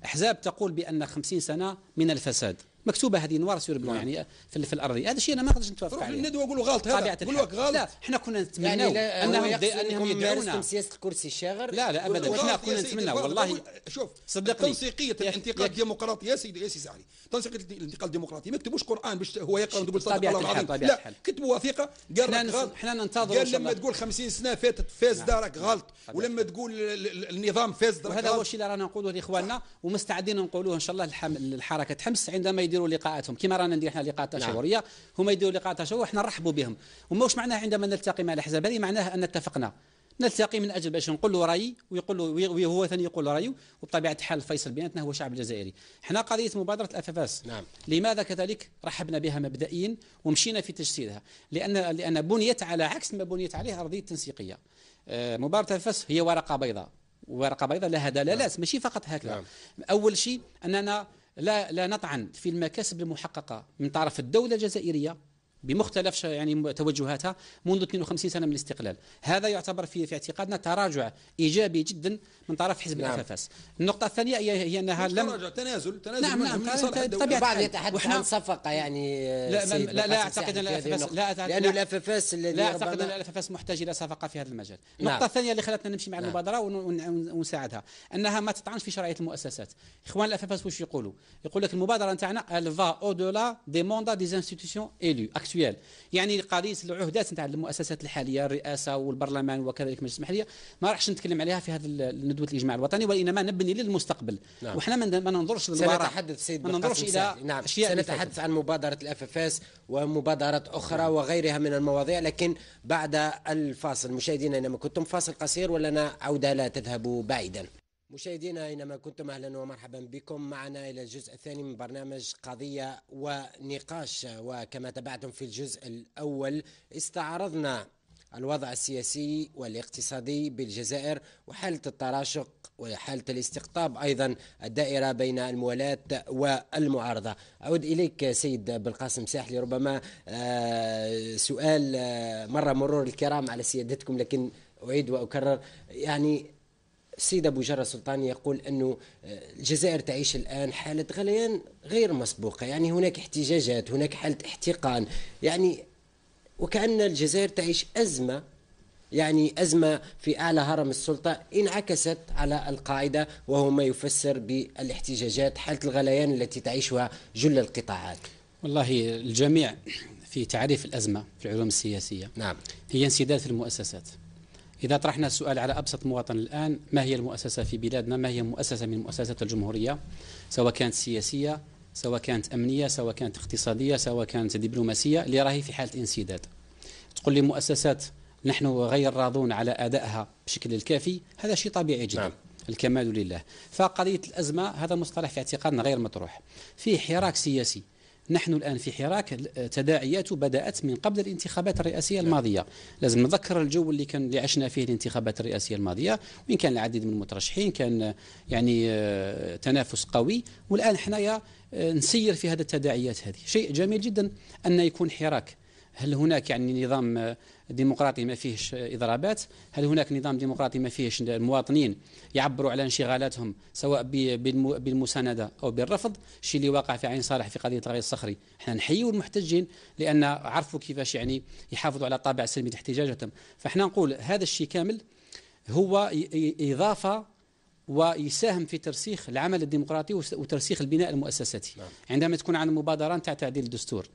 أحزاب تقول بأن 50 سنة من الفساد، مكتوبه هذه نوار سور بلون يعني في الارضيه، هذا الشيء انا ما نقدرش نتوافق عليه. الندوه يقولوا غلط، هذا يقولوا لك غلط. لا احنا كنا نتمنوا يعني انهم يدعونا سياسه الكرسي الشاغر. لا ابدا، احنا كنا نتمنوا والله. شوف صدقني تنسيقيه الانتقال الديمقراطي يا سيدي سعلي، تنسيقيه الانتقال الديمقراطي ما كتبوش قران باش هو يقرا ويقول صدق الله العظيم، لا كتبوا وثيقه قال لك غلط. احنا ننتظر قال لما تقول 50 سنه فاتت فاز دارك غلط، ولما تقول النظام فاز دارك غلط. وهذا هو الشيء اللي رانا نقولوه لاخواننا، ومستعدين نقولوه ان شاء الله الحركه حمص عندما يديروا لقاءاتهم كما رانا ندير احنا لقاءات شهوريه، هما يديروا لقاءات شهوريه واحنا نرحبوا بهم. وماش معناه عندما نلتقي مع الاحزاب هذه معناه ان اتفقنا، نلتقي من اجل باش نقول له رايي ويقول له وهو ثاني يقول رايه، وبطبيعه الحال الفيصل بيناتنا هو الشعب الجزائري. احنا قضيه مبادره الافافاس لماذا كذلك رحبنا بها مبدئيا ومشينا في تجسيدها؟ لان بنيت على عكس ما بنيت عليه ارضيه تنسيقيه. مبادره الافافاس هي ورقه بيضاء، ورقه بيضاء لها دلالات ماشي فقط هكذا. اول شيء اننا لا نطعن في المكاسب المحققة من طرف الدولة الجزائرية بمختلف يعني توجهاتها منذ 52 سنة من الاستقلال. هذا يعتبر في اعتقادنا تراجع إيجابي جدا من طرف حزب الأفافاس. النقطة الثانية هي أنها لم تنازل نعم البعض يتحدث عن صفقة يعني لا أعتقد أن الأفافاس لأن الأفافاس لا أعتقد أن الأفافاس محتاج إلى صفقة في هذا المجال. النقطة الثانية اللي خلتنا نمشي مع المبادرة ونساعدها أنها ما تطعنش في شرعية المؤسسات. إخوان الأفافاس واش يقولوا؟ يقول لك المبادرة نتاعنا elle va au-delà des mandats des institutions élues actuelles. يعني قضية العهدات نتاع المؤسسات الحالية، الرئاسة والبرلمان وكذلك مجلس المحلية، ما راحش نتكلم عليها في هذا ندوة الإجماع الوطني، وإنما نبني للمستقبل. وإحنا ما ننظرش للوراء. سنتحدث سيد ما ننظرش إلى أشياء. سنتحدث عن مبادرة الأفافاس ومبادرات أخرى وغيرها من المواضيع، لكن بعد الفاصل. مشاهدينا أينما كنتم، فاصل قصير ولنا عودة لا تذهبوا بعيدا. مشاهدينا أينما كنتم، أهلا ومرحبا بكم معنا إلى الجزء الثاني من برنامج قضية ونقاش. وكما تابعتم في الجزء الأول استعرضنا الوضع السياسي والاقتصادي بالجزائر وحالة التراشق وحالة الاستقطاب، أيضا الدائرة بين الموالاة والمعارضة. أعود إليك سيد بالقاسم ساحلي، ربما سؤال مر مرور الكرام على سيادتكم، لكن أعيد وأكرر. يعني السيد أبو جرة سلطاني يقول أنه الجزائر تعيش الآن حالة غليان غير مسبوقة، يعني هناك احتجاجات، هناك حالة احتقان، يعني وكأن الجزائر تعيش أزمة، يعني أزمة في أعلى هرم السلطة انعكست على القاعدة، وهو ما يفسر بالاحتجاجات، حالة الغليان التي تعيشها جل القطاعات. والله الجميع في تعريف الأزمة في العلوم السياسية هي انسداد في المؤسسات. إذا طرحنا السؤال على أبسط مواطن الآن، ما هي المؤسسة في بلادنا؟ ما هي مؤسسة من مؤسسات الجمهورية، سواء كانت سياسية، سواء كانت أمنية، سواء كانت اقتصادية، سواء كانت دبلوماسية، اللي راهي في حالة انسداد؟ تقول لي مؤسسات نحن غير راضون على أدائها بشكل الكافي، هذا شيء طبيعي جدا. الكمال لله. فقضية الأزمة هذا مصطلح في اعتقادنا غير مطروح. في حراك سياسي، نحن الآن في حراك تداعياته بدأت من قبل الانتخابات الرئاسية الماضية. لازم نذكر الجو اللي عشنا فيه الانتخابات الرئاسية الماضية، وإن كان العديد من المترشحين، كان يعني تنافس قوي، والآن حنايا نسير في هذا التداعيات هذه. شيء جميل جدا أن يكون حراك. هل هناك يعني نظام ديمقراطي ما فيهش إضرابات؟ هل هناك نظام ديمقراطي ما فيهش المواطنين يعبروا على انشغالاتهم سواء بالمساندة أو بالرفض؟ الشيء اللي واقع في عين صالح في قضية الغير الصخري، احنا نحيوا المحتجين لأن عرفوا كيفاش يعني يحافظوا على طابع سلمي احتجاجاتهم. فاحنا نقول هذا الشيء كامل هو إضافة ويساهم في ترسيخ العمل الديمقراطي وترسيخ البناء المؤسساتي. عندما تكون عندنا مبادرة تاع تعديل الدستور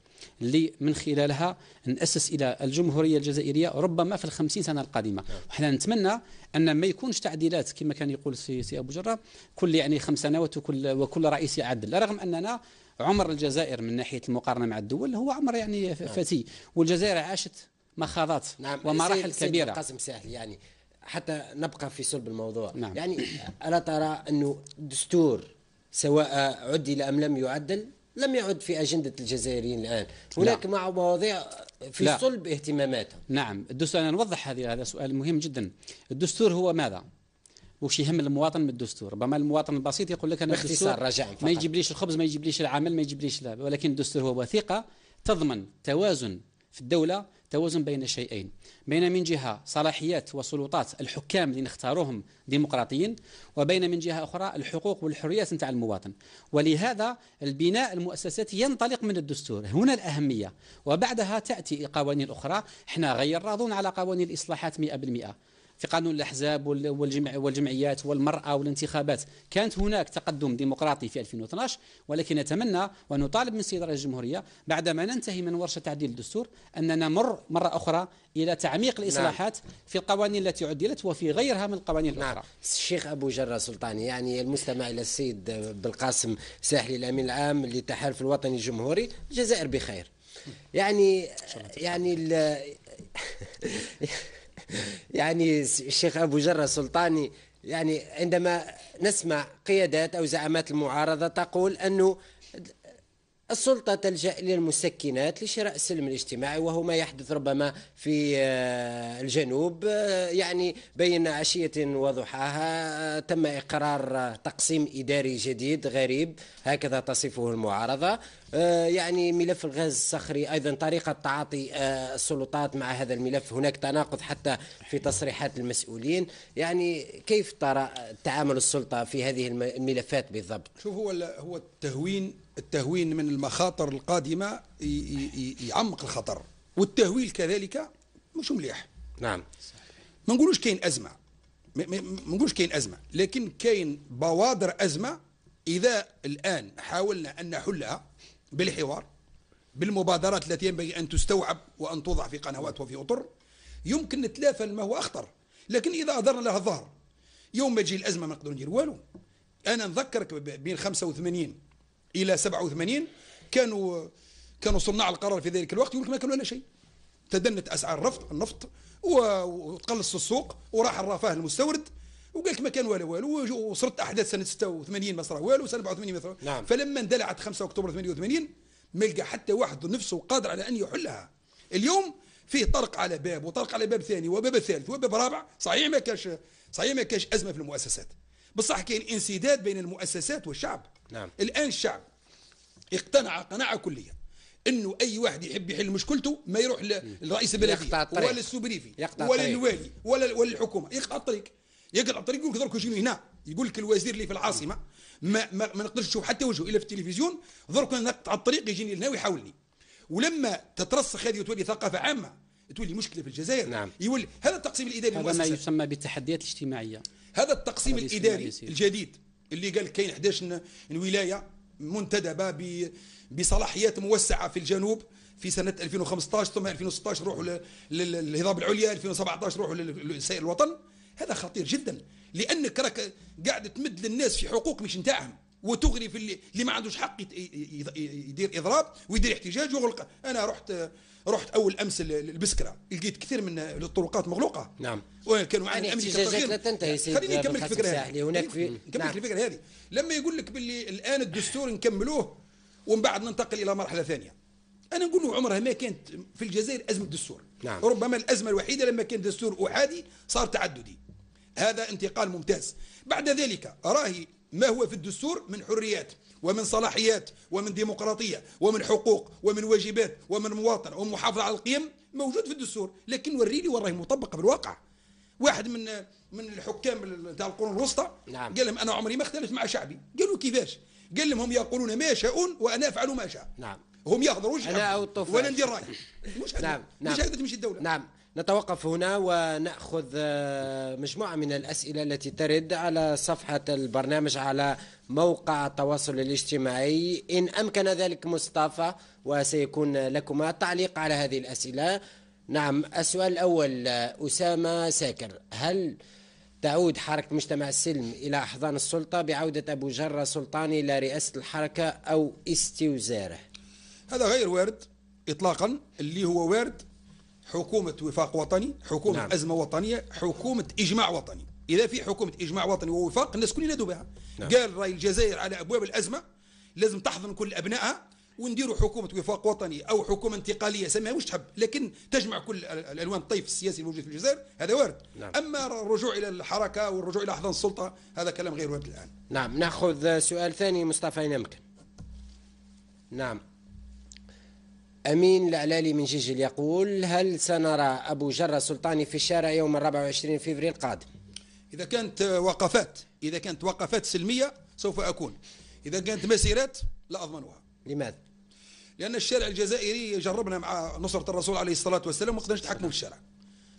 اللي من خلالها نأسس إلى الجمهورية الجزائرية ربما في 50 سنة القادمة، وحنا نتمنى أن ما يكونش تعديلات كما كان يقول سي أبو جرة كل يعني 5 سنوات وكل رئيس يعدل، رغم أننا عمر الجزائر من ناحية المقارنة مع الدول هو عمر يعني فتي، والجزائر عاشت مخاضات ومراحل كبيرة. قاسم ساحل، يعني حتى نبقى في صلب الموضوع. يعني ألا ترى أنه الدستور سواء عدل أم لم يعدل لم يعد في أجندة الجزائريين الآن؟ هناك مع مواضيع في صلب اهتماماتهم. نعم الدستور، أنا نوضح هذا سؤال مهم جدا. الدستور هو ماذا؟ وش يهم المواطن من الدستور. ربما المواطن البسيط يقول لك انا باختصار الدستور رجاء ما يجيبليش الخبز، ما يجيبليش العمل، ما يجيبليش لا، ولكن الدستور هو وثيقه تضمن توازن في الدوله، توازن بين شيئين، بين من جهه صلاحيات وسلطات الحكام اللي نختاروهم ديمقراطيين، وبين من جهه اخرى الحقوق والحريات نتاع المواطن. ولهذا البناء المؤسساتي ينطلق من الدستور، هنا الاهميه، وبعدها تاتي القوانين الاخرى. احنا غير راضون على قوانين الاصلاحات 100%. في قانون الأحزاب والجمعيات والمرأة والانتخابات كانت هناك تقدم ديمقراطي في 2012، ولكن نتمنى ونطالب من السيد رئيس الجمهورية بعدما ننتهي من ورشة تعديل الدستور أننا نمر مرة أخرى إلى تعميق الإصلاحات في القوانين التي عدلت وفي غيرها من القوانين الأخرى. الشيخ أبو جرة سلطاني، يعني المستمع إلى السيد بالقاسم ساحلي الأمين العام للتحالف الوطني الجمهوري، الجزائر بخير. يعني يعني الشيخ أبو جرة سلطاني، يعني عندما نسمع قيادات أو زعامات المعارضة تقول أنه السلطة تلجأ إلى المسكنات لشراء السلم الاجتماعي، وهو ما يحدث ربما في الجنوب. يعني بين عشية وضحاها تم إقرار تقسيم إداري جديد غريب، هكذا تصفه المعارضة. يعني ملف الغاز الصخري أيضا طريقة تعاطي السلطات مع هذا الملف، هناك تناقض حتى في تصريحات المسؤولين. يعني كيف ترى تعامل السلطة في هذه الملفات بالضبط؟ شوف، هو التهوين من المخاطر القادمة يعمق الخطر، والتهويل كذلك مش مليح. نعم، ما نقولوش كاين أزمة، ما نقولوش كاين أزمة، لكن كاين بوادر أزمة. إذا الآن حاولنا أن نحلها بالحوار، بالمبادرات التي ينبغي أن تستوعب وأن توضع في قنوات وفي أطر، يمكن نتلافى ما هو أخطر. لكن إذا أدرنا لها الظهر، يوم ما تجي الأزمة ما نقدروا ندير والو. أنا نذكرك بين 85 إلى 87 كانوا صناع القرار في ذلك الوقت يقول لك ما كانوا ولا شيء. تدنت أسعار النفط وتقلص السوق، وراح الرفاه المستورد، وقال لك ما كان والو، وصرت احداث سنه 86 ما صار والو، 87 ما صار. نعم. فلما اندلعت 5 اكتوبر 88 ما لقى حتى واحد نفسه قادر على ان يحلها. اليوم فيه طرق على باب وطرق على باب ثاني وباب ثالث وباب رابع. صحيح ما كاش ازمه في المؤسسات، بصح كاين انسداد بين المؤسسات والشعب. نعم. الان الشعب اقتنع قناعه كليه انه اي واحد يحب يحل مشكلته ما يروح لرئيس البلديه ولا السوبريفي ولا الوالي ولا الحكومه، يقطع الطريق. يقطع الطريق، يقول لك درك يجيني هنا، يقول لك الوزير اللي في العاصمه ما نقدرش نشوف حتى وجهه الا في التلفزيون، درك نقطع الطريق يجيني لهنا ويحاولني. ولما تترسخ هذه وتولي ثقافه عامه، تولي مشكله في الجزائر. نعم. يولي هذا التقسيم الاداري هذا ما يسمى بالتحديات الاجتماعيه. هذا التقسيم الاداري الجديد اللي قال كاين 11 ولايه منتدبه بصلاحيات موسعه في الجنوب في سنه 2015، ثم 2016 روحوا للهضاب العليا، 2017 روحوا لسائر الوطن. هذا خطير جدا، لانك راك قاعد تمد للناس في حقوق مش نتاعهم، وتغري في اللي ما عندوش حق يدير اضراب ويدير احتجاج ويغلق. انا رحت اول امس البسكره، لقيت كثير من الطرقات مغلوقه. نعم. وكانوا يعني الامن احتجاجات لا تنتهي. خليني نكمل الفكره هذه. هناك في نكمل الفكره هذه. لما يقول لك باللي الان الدستور نكملوه ومن بعد ننتقل الى مرحله ثانيه، انا نقول له عمرها ما كانت في الجزائر ازمه دستور. نعم. ربما الازمه الوحيده لما كان دستور احادي صار تعددي، هذا انتقال ممتاز. بعد ذلك راهي ما هو في الدستور من حريات ومن صلاحيات ومن ديمقراطية ومن حقوق ومن واجبات ومن مواطنة ومحافظة على القيم موجود في الدستور، لكن وريني وراه مطبقة بالواقع. واحد من الحكام تاع القرون الوسطى. نعم. قال لهم أنا عمري ما اختلفت مع شعبي. قالوا كيفاش؟ قال لهم هم يقولون ما يشاءون وأنا أفعل ما أشاء. نعم. هم ياخذوا وجه وانا ندير رايي. مش هكذا. نعم. مش هكذا تمشي الدولة. نعم. نتوقف هنا ونأخذ مجموعة من الأسئلة التي ترد على صفحة البرنامج على موقع التواصل الاجتماعي، إن أمكن ذلك مصطفى، وسيكون لكما تعليق على هذه الأسئلة. نعم. السؤال الأول أسامة ساكر: هل تعود حركة مجتمع السلم إلى أحضان السلطة بعودة أبو جرة سلطاني إلى رئاسة الحركة أو استوزاره؟ هذا غير وارد إطلاقا. اللي هو وارد حكومة وفاق وطني، حكومة نعم. أزمة وطنية، حكومة إجماع وطني. إذا في حكومة إجماع وطني ووفاق الناس كل ينادوا بها. نعم. قال رأي الجزائر على أبواب الأزمة لازم تحضن كل أبنائها ونديروا حكومه وفاق وطني او حكومه انتقاليه سميها واش تحب، لكن تجمع كل الالوان الطيف السياسي الموجود في الجزائر، هذا وارد. نعم. اما الرجوع الى الحركه والرجوع الى احضان السلطه هذا كلام غير وارد الان. نعم، ناخذ سؤال ثاني. مصطفى ينمكن. نعم. أمين العلالي من جيجل يقول: هل سنرى أبو جرة سلطاني في الشارع يوم 24 فبراير القادم؟ إذا كانت وقفات سلمية سوف أكون، إذا كانت مسيرات لا أضمنها. لماذا؟ لأن الشارع الجزائري جربنا مع نصرة الرسول عليه الصلاة والسلام وما قدرناش نتحكموا في الشارع.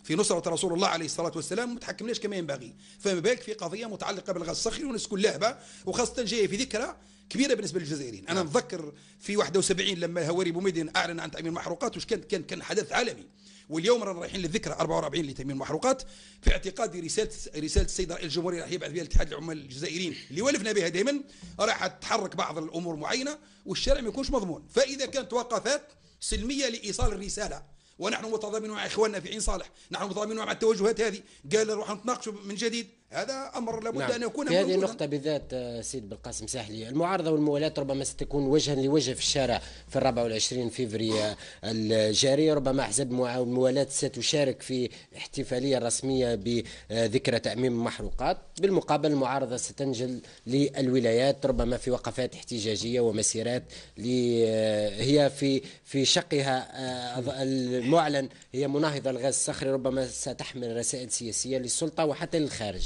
في نصرة رسول الله عليه الصلاة والسلام ما تحكمناش كما ينبغي، فما بالك في قضية متعلقة بالغاز الصخري والناس كل لعبة، وخاصة جاية في ذكرى كبيرة بالنسبة للجزائريين. أنا نتذكر في 71 لما هواري بوميدين أعلن عن تأمين المحروقات وش كان حدث عالمي، واليوم رانا رايحين للذكرى 44 لتأمين المحروقات. في اعتقادي رسالة السيد رئيس الجمهورية راح يبعث بها الاتحاد العمال الجزائريين اللي ولفنا بها دائما، راح تحرك بعض الأمور معينة والشارع ما يكونش مضمون. فإذا كانت وقفات سلمية لإيصال الرسالة، ونحن متضامنون مع إخواننا في عين صالح، نحن متضامنون مع التوجهات هذه، قال نروح نتناقشوا من جديد، هذا أمر لابد نعم. أن يكون في هذه موجودا. النقطة بالذات سيد بالقاسم ساحلي، المعارضة والموالاة ربما ستكون وجها لوجه في الشارع في 24 فبراير الجاري. ربما أحزاب الموالاة ستشارك في احتفالية رسمية بذكرى تأميم المحروقات، بالمقابل المعارضة ستنجل للولايات ربما في وقفات احتجاجية ومسيرات هي في شقها المعلن هي مناهضة الغاز الصخري، ربما ستحمل رسائل سياسية للسلطة وحتى للخارج.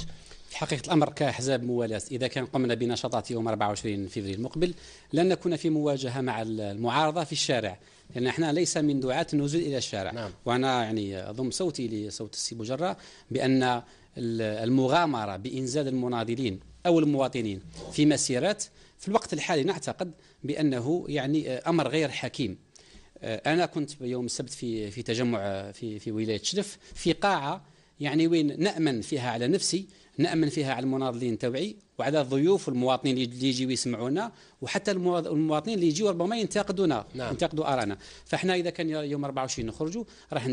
في حقيقة الأمر كأحزاب موالاة إذا كان قمنا بنشاطات يوم 24 فبراير المقبل لن نكون في مواجهة مع المعارضة في الشارع، لأن احنا ليس من دعاة النزول إلى الشارع. نعم. وأنا يعني أضم صوتي لصوت السي بوجرة بأن المغامرة بإنزال المناضلين أو المواطنين في مسيرات في الوقت الحالي نعتقد بأنه يعني أمر غير حكيم. أنا كنت يوم السبت في تجمع في ولاية شرف في قاعة يعني وين نأمن فيها على نفسي، نأمن فيها على المناضلين توعي وعلى الضيوف والمواطنين اللي يجيوا يسمعونا، وحتى المواطنين اللي يجيوا ربما ينتقدونا. نعم. ينتقدوا آراءنا. فاحنا إذا كان يوم 24 نخرجوا راح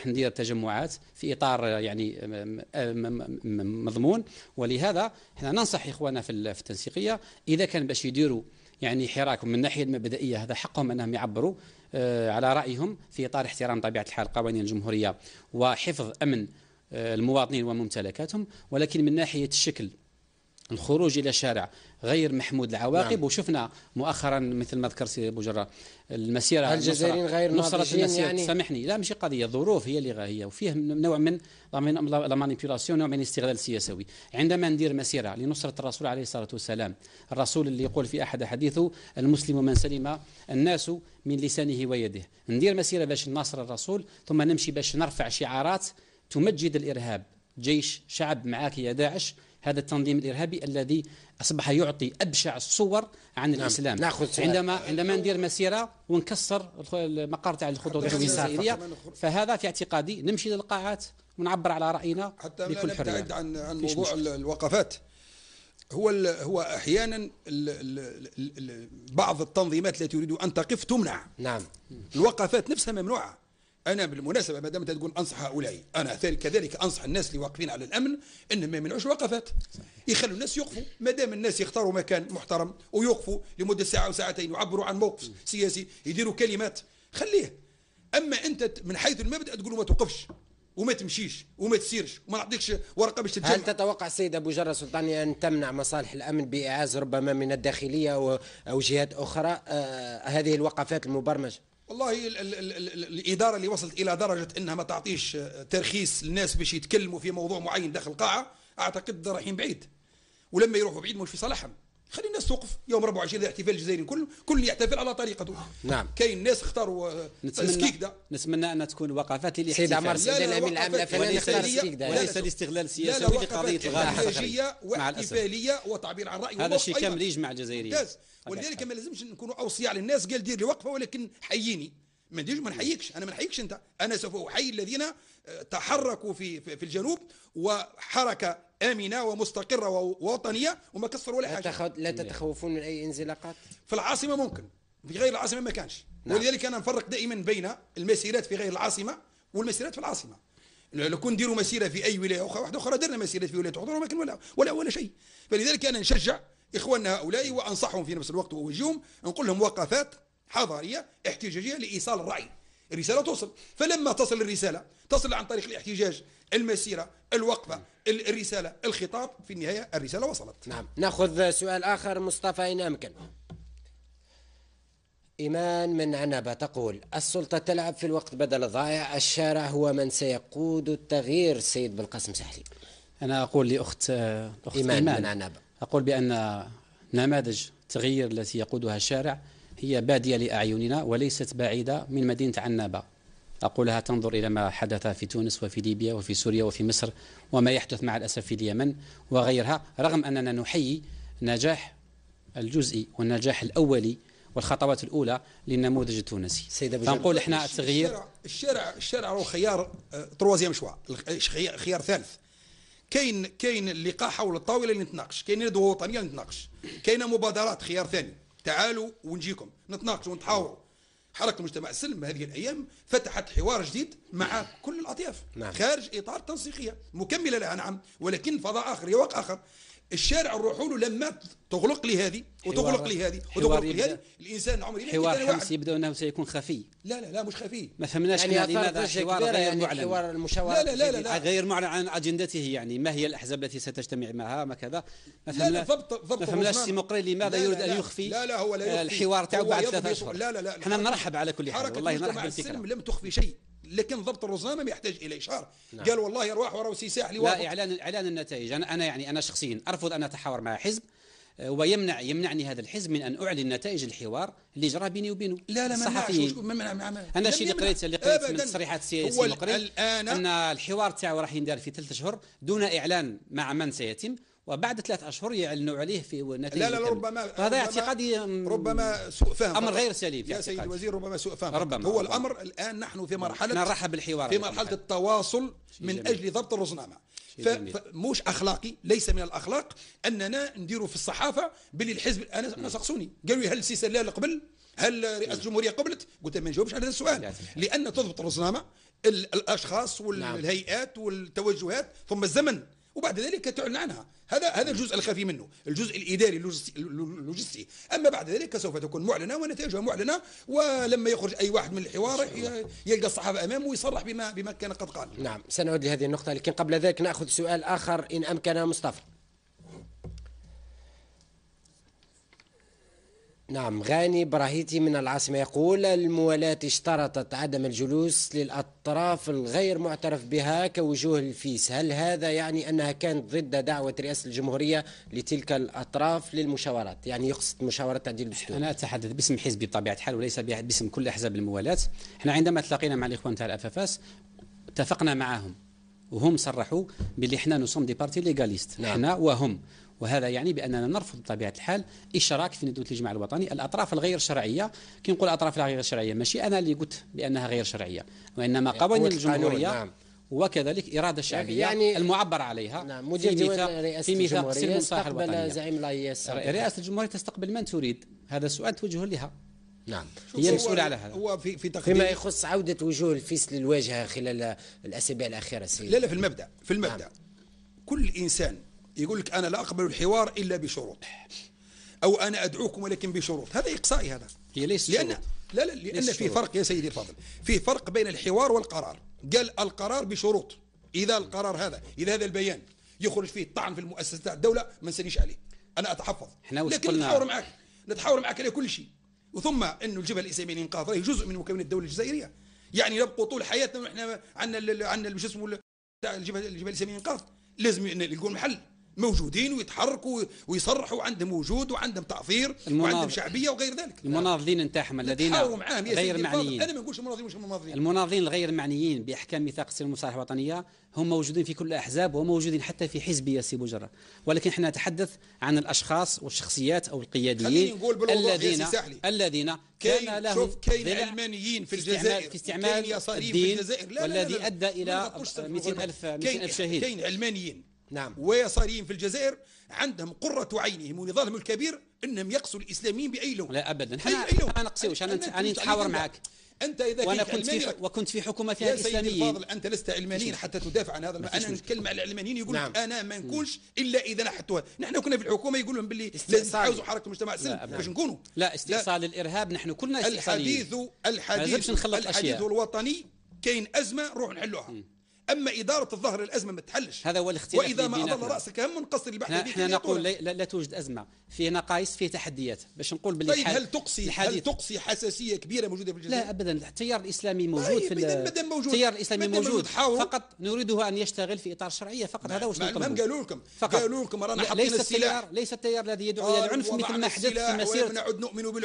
ندير تجمعات في إطار يعني مضمون، ولهذا احنا ننصح إخواننا في التنسيقية إذا كان باش يديروا يعني حراك من الناحية المبدئية هذا حقهم أنهم يعبروا على رأيهم في إطار احترام طبيعة الحال قوانين الجمهورية وحفظ أمن المواطنين وممتلكاتهم، ولكن من ناحية الشكل الخروج إلى الشارع غير محمود العواقب. نعم. وشفنا مؤخرا مثل ما ذكر سي بوجرة المسيرة الجزائريين غير ناضجين يعني. سامحني، لا مش قضية، ظروف هي اللي هي، وفيه نوع من لا مانيبيولاسيون، نوع من استغلال سياسي. عندما ندير مسيرة لنصرة الرسول عليه الصلاة والسلام، الرسول اللي يقول في أحد حديثه المسلم من سلم الناس من لسانه ويده، ندير مسيرة باش ننصر الرسول ثم نمشي باش نرفع شعارات تمجد الإرهاب، جيش شعب معاك يا داعش، هذا التنظيم الإرهابي الذي أصبح يعطي أبشع الصور عن نعم. الإسلام. عندما ندير مسيرة ونكسر المقر تاع الخطوط الجزائرية، فهذا في اعتقادي نمشي للقاعات ونعبر على رأينا حتى بكل حرية. نبتعد عن موضوع الوقفات. هو أحيانا بعض التنظيمات التي تريد أن تقف تمنع. نعم. الوقفات نفسها ممنوعة. أنا بالمناسبة ما دام تقول أنصح هؤلاء، أنا كذلك أنصح الناس اللي واقفين على الأمن أنهم ما يمنعوش الوقفات، يخلوا الناس يوقفوا، ما دام الناس يختاروا مكان محترم ويوقفوا لمدة ساعة أو ساعتين يعبروا عن موقف سياسي، يديروا كلمات، خليه. أما أنت من حيث المبدأ تقول ما توقفش وما تمشيش وما تسيرش وما نعطيكش ورقة باش تتجمع. هل تتوقع السيد أبو جرة سلطاني أن تمنع مصالح الأمن بإعاز ربما من الداخلية أو جهات أخرى هذه الوقفات المبرمجة؟ والله الإدارة اللي وصلت إلى درجة أنها ما تعطيش ترخيص للناس باش يتكلموا في موضوع معين داخل القاعة، أعتقد رايحين بعيد، ولما يروحوا بعيد مش في صالحهم. خلي الناس توقف يوم 24 احتفال الجزائريين كل يحتفل على طريقته. نعم. كاين ناس اختاروا سكيكدا. نتمنى ان تكون وقفات للاحتفال. سيد عمر سيد الامين العام الفنان اختار سكيكدا وليس الاستغلال السياسي لقضيه الغاز الخارجيه واحتفاليه وتعبير عن راي. هذا الشيء كامل يجمع الجزائريين. ولذلك ما لازمش نكونوا اوصياء للناس، قال دير لي وقفه ولكن حييني. ما نديرش ما نحييكش، انا ما نحييكش انت، انا سوف احيي الذين تحركوا في الجنوب وحركه امنه ومستقره ووطنيه وما كسروا ولا حاجه. لا تتخوفون من اي انزلاقات؟ في العاصمه ممكن، في غير العاصمه ما كانش. نعم. ولذلك انا نفرق دائما بين المسيرات في غير العاصمه والمسيرات في العاصمه. لو كون نديروا مسيره في اي ولايه واحده اخرى، درنا مسيرات في ولايات اخرى وما كان ولا شيء. فلذلك انا نشجع اخواننا هؤلاء وانصحهم في نفس الوقت واوجههم، نقول لهم وقفات حضاريه احتجاجيه لايصال الراي. الرساله توصل، فلما تصل الرساله تصل عن طريق الاحتجاج، المسيره، الوقفه، الرساله، الخطاب، في النهايه الرساله وصلت. نعم. ناخذ سؤال اخر مصطفى ان امكن. إيمان من عنبة تقول: السلطة تلعب في الوقت بدل الضائع، الشارع هو من سيقود التغيير. سيد بالقاسم سحلي. أنا أقول لأخت إيمان من عنبة، أقول بأن نماذج التغيير التي يقودها الشارع هي بادية لأعيننا وليست بعيدة من مدينة عنابة. أقولها تنظر إلى ما حدث في تونس وفي ليبيا وفي سوريا وفي مصر وما يحدث مع الأسف في اليمن وغيرها، رغم أننا نحيي النجاح الجزئي والنجاح الأولي والخطوات الأولى للنموذج التونسي. فنقول إحنا التغيير الشارع هو خيار تروازيام شوا، خيار ثالث. كاين اللقاء حول الطاوله اللي نتناقش، كاين ندوه وطنيه اللي نتناقش، كاين مبادرات خيار ثاني، تعالوا ونجيكم نتناقشوا ونتحاوروا. حركه المجتمع السلم هذه الايام فتحت حوار جديد مع كل الاطياف، نعم. خارج اطار تنسيقيه مكمله لها، نعم، ولكن فضاء اخر، رواق اخر. الشارع نروحوا له لما تغلق لي هذه وتغلق لي هذه وتغلق لي هذه، الانسان العمري حوار حمص يبدو انه سيكون خفي. لا مش خفي. ما فهمناش يعني لماذا حوار غير معلن. حوار المشاورات لا غير معلن عن اجندته، يعني ما هي الاحزاب التي ستجتمع معها ما كذا. ما فهمناش سيمقري لماذا يريد ان يخفي. لا هو لا يخفي الحوار تاعو بعد 3 أشهر. لا احنا نرحب على كل حال، والله نرحب بالفكره. لم تخفي شيء، لكن ضبط الرزنامه يحتاج الى اشهار. نعم. قال والله ارواح ورا سي ساحلي. لا، اعلان النتائج. انا شخصيا ارفض ان اتحاور مع حزب ويمنعني هذا الحزب من ان اعلن نتائج الحوار اللي جرى بيني وبينه. لا الصحفيين. انا الشيء اللي قريت من تصريحات السياسي المقري ان الحوار تاعو راح يندار في 3 أشهر دون اعلان مع من سيتم، وبعد 3 أشهر يعلنوا عليه في نتائج. لا ربما هذا اعتقادي، ربما سوء فهم، امر غير سليم يا سيد الوزير، ربما سوء فهم. ربما هو الامر الان نحن في مرحله نرحب بالحوار، في مرحله التواصل من اجل ضبط الرزنامه. فمش اخلاقي، ليس من الاخلاق اننا نديروا في الصحافه باللي الحزب. انا سقسوني قالوا لي هل السي سلال قبل، هل رئاسه الجمهوريه قبلت؟ قلت ما نجاوبش على هذا السؤال، لان تضبط الرزنامه الاشخاص والهيئات والتوجهات ثم الزمن، وبعد ذلك تعلن عنها. هذا الجزء الخفي منه، الجزء الاداري اللوجستي. اما بعد ذلك سوف تكون معلنه ونتائجها معلنه، ولما يخرج اي واحد من الحوار يلقى الصحافه امامه ويصرح بما كان قد قال. نعم، سنعود لهذه النقطه، لكن قبل ذلك ناخذ سؤال اخر ان امكن. مصطفى. نعم. غاني براهيتي من العاصمة يقول: الموالاة اشترطت عدم الجلوس للأطراف الغير معترف بها كوجوه الفيس، هل هذا يعني أنها كانت ضد دعوة رئاسة الجمهورية لتلك الأطراف للمشاورات؟ يعني يقصد مشاورات تعديل الدستور. أنا أتحدث باسم حزبي بطبيعة الحال وليس باسم كل أحزاب الموالاة. احنا عندما تلاقينا مع الإخوان تاع الأفافاس اتفقنا معهم وهم صرحوا باللي احنا نصوم دي بارتي ليغاليست. نعم. احنا وهم، وهذا يعني بأننا نرفض بطبيعة الحال إشراك في ندوة الإجماع الوطني الأطراف الغير شرعية. كي نقول الأطراف الغير شرعية ماشي أنا اللي قلت بأنها غير شرعية، وإنما قوانين الجمهورية. نعم. وكذلك إرادة شعبية يعني المعبر عليها. نعم. في ميثاق سلم الصالح الوطنية. زعيم رئاسة الجمهورية تستقبل من تريد، هذا السؤال توجهه لها. نعم. هي مسؤولة على هذا. هو فيما يخص عودة وجوه الفيس للواجهة خلال الأسابيع الأخيرة سيدي. لا في المبدأ نعم. كل إنسان يقول لك أنا لا أقبل الحوار إلا بشروط، أو أنا أدعوكم ولكن بشروط، هذا إقصائي. هذا هي ليس لأن في فرق يا سيدي الفاضل، في فرق بين الحوار والقرار. قال القرار بشروط، إذا هذا البيان يخرج فيه طعن في المؤسسات الدولة ما نسنيش عليه، أنا أتحفظ، لكن نتحاور معك على كل شيء. وثم أنه الجبهة الإسلامية للإنقاذ هي جزء من مكونات الدولة الجزائرية، يعني نبقوا طول حياتنا ونحن عندنا شو اسمه الجبهة الإسلامية للإنقاذ، لازم يلقون محل موجودين ويتحركوا ويصرحوا عندهم وجود وعندهم تأثير وعندهم شعبية وغير ذلك. المناضلين نتاعهم الذين غير معنيين، أنا ما نقولش المناضلين مش المناضلين، المناضلين الغير معنيين بإحكام ميثاق السلم والمصالح الوطنية هم موجودين في كل الأحزاب وموجودين حتى في حزبية سي بوجرة، ولكن احنا نتحدث عن الأشخاص والشخصيات أو القياديين الذين كان لهم علمانيين في الجزائر في استعمال الدين والذي أدى إلى 200,000 شهيد. كاين علمانيين نعم ويساريين في الجزائر عندهم قرة عينهم ونضالهم الكبير انهم يقصوا الاسلاميين باي لون. لا ابدا، انا نقصيوش، انا نتحاور معك. انت اذا وانا كنت في حكومه فيها يا الاسلاميين. سيدي الفاضل انت لست علمانيا حتى تدافع عن هذا انا نتكلم على العلمانيين يقول لك انا ما نكونش الا اذا نحتوها. نحن كنا في الحكومه يقول لهم باللي لازم تحاوزوا حركه المجتمع السلمي باش نكونوا لا استئصال الارهاب. نحن كلنا استئصاليين. الحديث الوطني كاين ازمه نروح نحلوها. اما اداره الظهر الازمه ما تحلش. هذا هو الاختلاف. واذا ما اضل راسك هم نقصر البحث. احنا نقول لا توجد ازمه، فيه نقائص، فيه تحديات باش نقول باللي. طيب هل تقصي حساسيه كبيره موجوده في الجزائر؟ لا ابدا. التيار الاسلامي موجود في التيار الاسلامي موجود فقط نريده ان يشتغل في اطار الشرعيه فقط. هذا واش نطلبه. هم قالوا لكم رانا حاطين السلاح. ليس التيار الذي يدعو الى العنف مثل ما حدث في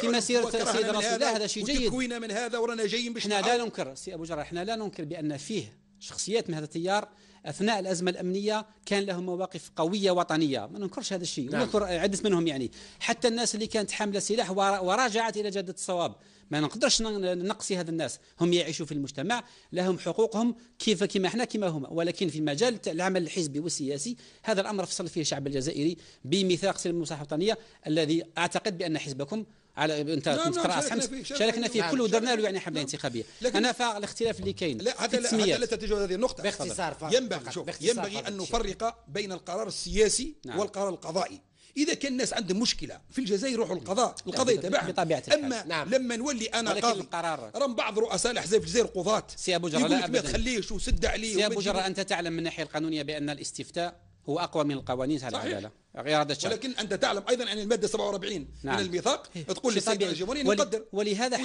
مسيره السيد رسول الله. هذا شيء جيد. وتكوينا من هذا ورانا جايين باش احنا لا ننكر سي ابو جرى، احنا لا ننكر بان فيه شخصيات من هذا التيار اثناء الازمه الامنيه كان لهم مواقف قويه وطنيه، ما ننكرش هذا الشيء. نذكر عده منهم، يعني حتى الناس اللي كانت حامله سلاح وراجعت الى جاده الصواب، ما نقدرش نقصي هذا الناس. هم يعيشوا في المجتمع، لهم حقوقهم كما احنا كما هم، ولكن في مجال العمل الحزبي والسياسي هذا الامر فصل فيه الشعب الجزائري بميثاق سلم المصالحه الوطنيه الذي اعتقد بان حزبكم انت كنت رأس حمص شاركنا فيه كله ودرنا له يعني حمله انتخابيه. انا فالاختلاف اللي كاين حتى لا تتجاوز هذه النقطه باختصار. ينبغي ان نفرق بين القرار السياسي والقرار القضائي. اذا كان الناس عندهم مشكله في الجزائر يروحوا للقضاء، القضاء يتبعها. اما لما نولي انا قاضي، راهم بعض رؤساء الاحزاب في الجزائر قضاة سي ابو جرى يقول لك ما تخليش وسد عليه. سي ابو جرى انت تعلم من الناحيه القانونيه بان الاستفتاء هو اقوى من القوانين على العداله. ولكن انت تعلم ايضا ان الماده 47 من الميثاق تقول للسيد الجمهوري نقدر. ولهذا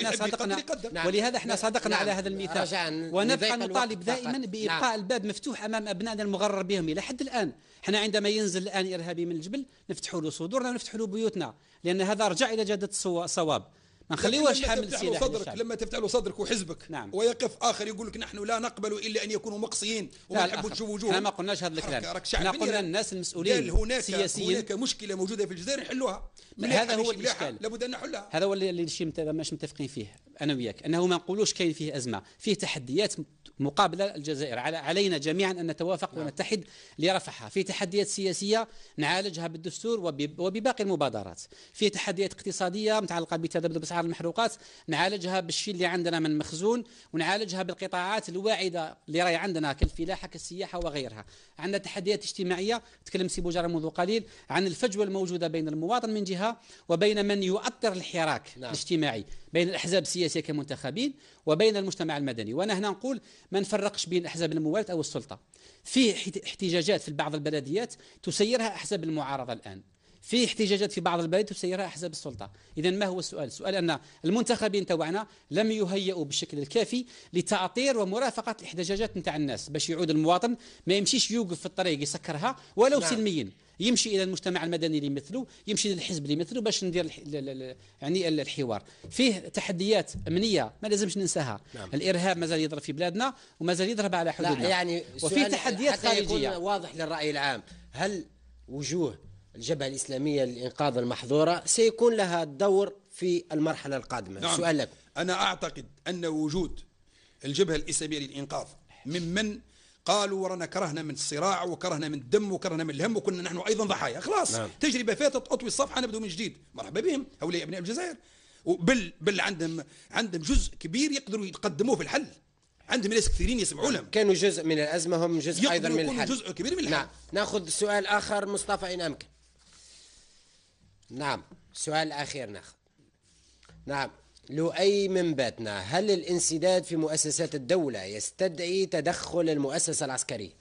احنا صادقنا على هذا الميثاق، ونبقى نطالب دائما بابقاء الباب مفتوح امام ابنائنا المغرر بهم الى حد الان. احنا عندما ينزل الان ارهابي من الجبل نفتحوا له صدورنا ونفتحوا له بيوتنا، لان هذا رجع الى جاده الصواب. ما نخليوش حامل سلاح صدرك. لما تفتح له صدرك وحزبك ويقف اخر يقول لك نحن لا نقبل الا ان يكونوا مقصيين وما نحبوا نشوفوا وجوههم. احنا ما قلناش هذا الكلام. احنا قلنا الناس المسؤولين السياسيين هناك مشكله موجوده في الجزائر نحلوها. هذا هو الاشكال، لابد ان نحلها. هذا هو اللي مش متفقين فيه انا وياك، انه ما نقولوش كاين فيه ازمه، فيه تحديات مقابله الجزائر. علينا جميعا ان نتوافق ونتحد لرفعها. في تحديات سياسيه نعالجها بالدستور وبباقي المبادرات. في تحديات اقتصاديه متعلقه بتذبذب اسعار المحروقات نعالجها بالشيء اللي عندنا من مخزون، ونعالجها بالقطاعات الواعده اللي راهي عندنا كالفلاحه كالسياحه وغيرها. عندنا تحديات اجتماعيه، تكلم سي بوجار منذ قليل عن الفجوه الموجوده بين المواطن من جهه وبين من يؤطر الحراك الاجتماعي بين الاحزاب السياسيه كمنتخبين وبين المجتمع المدني. وانا هنا نقول ما نفرقش بين احزاب الموالاه او السلطه. في احتجاجات في بعض البلديات تسيرها احزاب المعارضه الان، في احتجاجات في بعض البلاد تسيرها احزاب السلطه. اذا ما هو السؤال؟ السؤال ان المنتخبين تبعنا لم يهيئوا بالشكل الكافي لتأطير ومرافقه الاحتجاجات نتاع الناس، باش يعود المواطن ما يمشيش يوقف في الطريق يسكرها ولو سلميا، يمشي الى المجتمع المدني اللي يمثله، يمشي للحزب اللي يمثله باش ندير يعني الحوار. فيه تحديات امنيه ما لازمش ننساها. الارهاب مازال يضرب في بلادنا ومازال يضرب على حدودنا. يعني وفي تحديات خارجيه. يكون واضح للراي العام، هل وجوه الجبهة الإسلامية للإنقاذ المحظورة سيكون لها دور في المرحلة القادمة؟ نعم. سؤال لك. أنا أعتقد أن وجود الجبهة الإسلامية للإنقاذ ممن قالوا ورانا كرهنا من الصراع وكرهنا من الدم وكرهنا من الهم وكنا نحن أيضا ضحايا، خلاص نعم. تجربة فاتت، أطوي الصفحة نبدأ من جديد. مرحبا بهم هؤلاء أبناء الجزائر، بل عندهم جزء كبير يقدروا يقدموه في الحل. عندهم ناس كثيرين يسمعوا لهم، كانوا جزء من الأزمة، هم جزء أيضا من الحل، جزء كبير من الحل. نعم. نأخذ سؤال آخر مصطفى إن أمكن. نعم السؤال الأخير ناخذ. نعم لؤي من باتنا، هل الانسداد في مؤسسات الدولة يستدعي تدخل المؤسسة العسكرية؟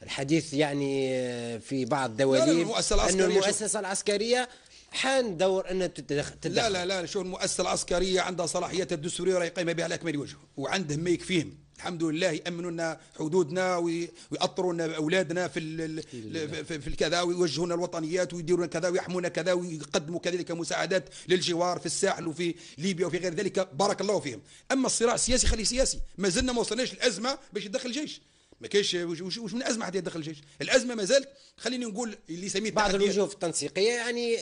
الحديث يعني في بعض دواليب أن المؤسسة العسكرية حان دور أن تتدخل. لا شو المؤسسة العسكرية عندها صلاحيات الدستورية راهي قايمة بها على أكمل وجه، وعندهم ما يكفيهم الحمد لله. يأمنوا لنا حدودنا ويأطروا لنا أولادنا في الكذا، ويوجهوا لنا الوطنيات ويديروا كذا ويحمونا كذا، ويقدموا كذلك مساعدات للجوار في الساحل وفي ليبيا وفي غير ذلك، بارك الله فيهم. أما الصراع السياسي خليه سياسي، ما زلنا ما وصلناش الأزمة باش يدخل جيش. ما كاينش وش من أزمة حتى يدخل الجيش. الأزمة ما زالت، خليني نقول اللي سميه بعض الوجوه التنسيقية يعني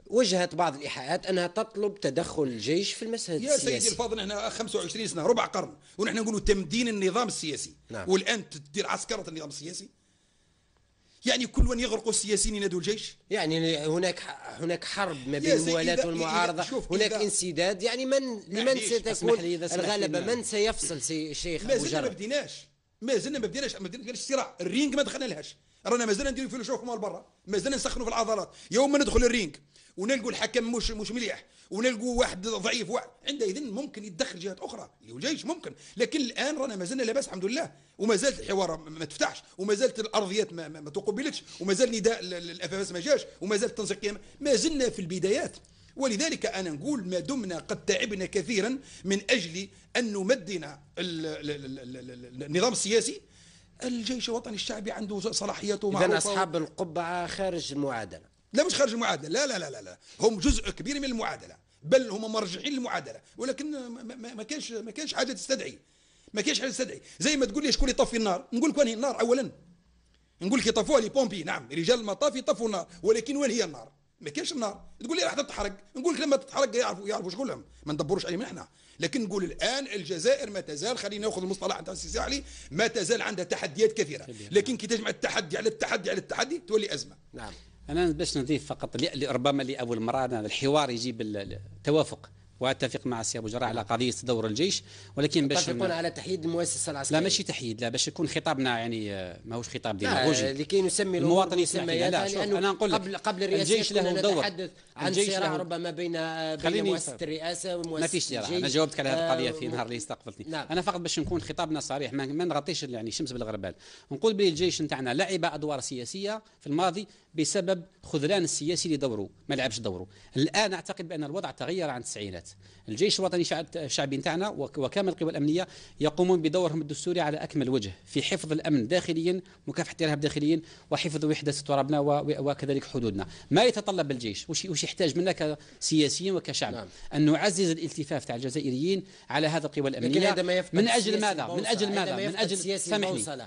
وجهت بعض الإيحاءات أنها تطلب تدخل الجيش في المشهد السياسي. يا سيدي الفاضل، نحن 25 سنة ربع قرن ونحن نقولوا تمدين النظام السياسي، نعم. والآن تدير عسكرة النظام السياسي. يعني كل من يغرق السياسيين ينادوا الجيش. يعني هناك حرب ما بين الموالاة والمعارضة، هناك انسداد، يعني لمن ستكون الغلبة؟ من سيفصل الشيخ أبو جرة؟ ما زلنا ما بديناش الصراع. الرينج ما دخلنا لهاش، رانا ما زلنا نديروا في الشوك مال برا، ما زلنا نسخنوا في العضلات. يوم ما ندخل الرينج ونلقوا الحكم مش مليح، ونلقوا واحد ضعيف، عندئذ ممكن يتدخل جهات اخرى اللي هو الجيش ممكن. لكن الان رانا ما زلنا لاباس الحمد لله، وما زالت الحوار ما تفتحش، وما زالت الارضيات ما تقبلتش، وما زال نداء الافاس ما جاش، وما زالت التنسيقيه، ما زلنا في البدايات. ولذلك انا نقول ما دمنا قد تعبنا كثيرا من اجل ان نمدنا النظام السياسي، الجيش الوطني الشعبي عنده صلاحياته معروفه. اذا اصحاب القبعه خارج المعادله؟ لا مش خارج المعادله، لا لا لا لا، هم جزء كبير من المعادله، بل هم مرجعين للمعادله، ولكن ما كانش حاجه تستدعي، زي ما تقول لي شكون يطفي النار، نقول لك وين هي النار اولا، نقول لك يطفوها لي بومبي، نعم رجال المطاف يطفوا النار، ولكن وين هي النار؟ ما كاينش النار. تقول لي راح تتحرق، نقول لك لما تتحرق يعرفوا شغلهم، ما ندبروش عليهم احنا. لكن نقول الان الجزائر ما تزال، خلينا ناخذ المصطلح نتاع السي علي، ما تزال عندها تحديات كثيره، لكن كي تجمع التحدي على التحدي على التحدي تولي ازمه. نعم. انا باش نضيف فقط ربما لاول مره الحوار يجيب التوافق، واتفق مع السي ابو جراح على قضيه دور الجيش، ولكن باش تتفقون على تحييد المؤسسه العسكريه؟ لا ماشي تحييد، لا باش يكون خطابنا يعني ماهوش خطاب ديماغوجي لكي نسمي المواطن مسميات. لا شوف انا نقول قبل الرئاسه الجيش له دور، نتحدث عن صراع ربما بين مؤسسه الرئاسه ومؤسسه ما فيش صراع. انا جاوبتك على هذه القضيه في نهار اللي استقبلتني. نعم. انا فقط باش نكون خطابنا صريح، ما نغطيش يعني شمس بالغربال، نقول بلي الجيش نتاعنا لعب ادوار سياسيه في الماضي بسبب خذلان السياسي لدوره، ما لعبش دوره. الان اعتقد بان الوضع تغير عن التسعينات. الجيش الوطني الشعبي نتاعنا وكامل القوى الامنيه يقومون بدورهم الدستوري على اكمل وجه في حفظ الامن داخليا، مكافحه الارهاب داخليا، وحفظ وحده ترابنا وكذلك حدودنا. ما يتطلب الجيش وش يحتاج منا كسياسيين وكشعب؟ نعم. ان نعزز الالتفاف تاع الجزائريين على هذه القوى الامنيه. من اجل ماذا؟ من اجل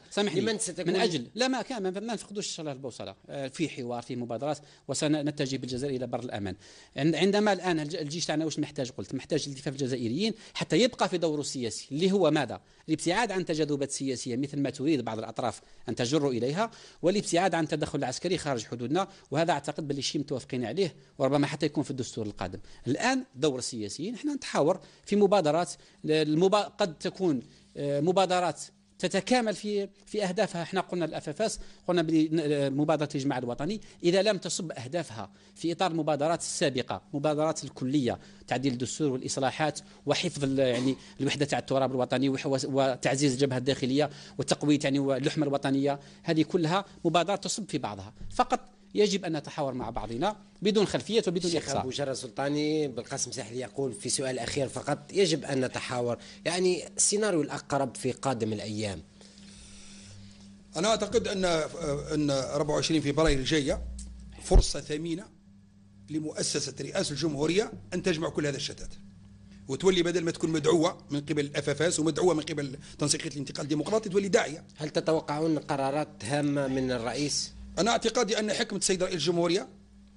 سامحني من اجل لا ما كان ما نفقدوش البوصله، في حوار، في مبادرات، وسنتجه بالجزائر الى بر الامان. عندما الان الجيش تاعنا واش محتاج؟ قلت محتاج الالتفاف الجزائريين حتى يبقى في دوره السياسي، اللي هو ماذا؟ الابتعاد عن تجاذبات سياسيه مثل ما تريد بعض الاطراف ان تجر اليها، والابتعاد عن التدخل العسكري خارج حدودنا، وهذا اعتقد باللي شيء متوافقين عليه، وربما حتى يكون في الدستور القادم. الان دور السياسيين احنا نتحاور في مبادرات، قد تكون مبادرات تتكامل في اهدافها. احنا قلنا الافافاس، قلنا بمبادره الاجماع الوطني اذا لم تصب اهدافها في اطار المبادرات السابقه، مبادرات الكليه، تعديل الدستور والاصلاحات وحفظ يعني الوحده تاع التراب الوطني وتعزيز الجبهه الداخليه وتقويه يعني اللحمه الوطنيه، هذه كلها مبادرات تصب في بعضها. فقط يجب أن نتحاور مع بعضنا بدون خلفية وبدون إقصاء. الشيخ أبو جرة سلطاني بالقاسم ساحلي يقول في سؤال أخير فقط، يجب أن نتحاور، يعني السيناريو الأقرب في قادم الأيام. أنا أعتقد أن 24 فبراير الجاية فرصة ثمينة لمؤسسة رئاسة الجمهورية أن تجمع كل هذا الشتات، وتولي بدل ما تكون مدعوة من قبل الأفافاس ومدعوة من قبل تنسيقية الانتقال الديمقراطي تولي داعية. هل تتوقعون قرارات هامة من الرئيس؟ أنا اعتقادي أن حكمة السيد رئيس الجمهورية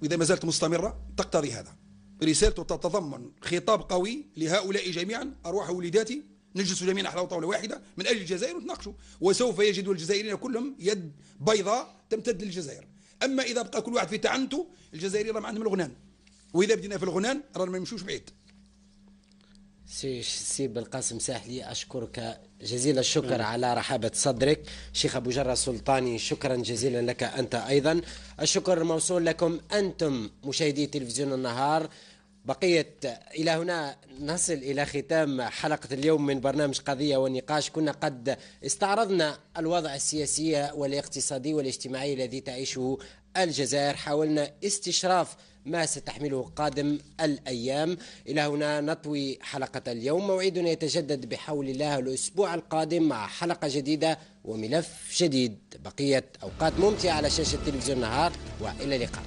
وإذا ما زالت مستمرة تقتضي هذا. رسالته تتضمن خطاب قوي لهؤلاء جميعا، أرواح وليداتي، نجلس جميعا على طاولة واحدة من أجل الجزائر ونتناقشوا، وسوف يجد الجزائريين كلهم يد بيضاء تمتد للجزائر. أما إذا بقى كل واحد في تعنته، الجزائريين راهم عندهم الغنان، وإذا بدينا في الغنان رانا ما نمشوش بعيد. سي بالقاسم ساحلي، أشكرك جزيل الشكر على رحابة صدرك. شيخ أبو جرة سلطاني، شكرا جزيلا لك أنت أيضا. الشكر موصول لكم أنتم مشاهدي تلفزيون النهار. بقية إلى هنا نصل إلى ختام حلقة اليوم من برنامج قضية والنقاش. كنا قد استعرضنا الوضع السياسي والاقتصادي والاجتماعي الذي تعيشه الجزائر، حاولنا استشراف ما ستحمله قادم الأيام. إلى هنا نطوي حلقة اليوم، موعدنا يتجدد بحول الله الأسبوع القادم مع حلقة جديدة وملف جديد. بقية أوقات ممتعة على شاشة تلفزيون النهار، وإلى اللقاء.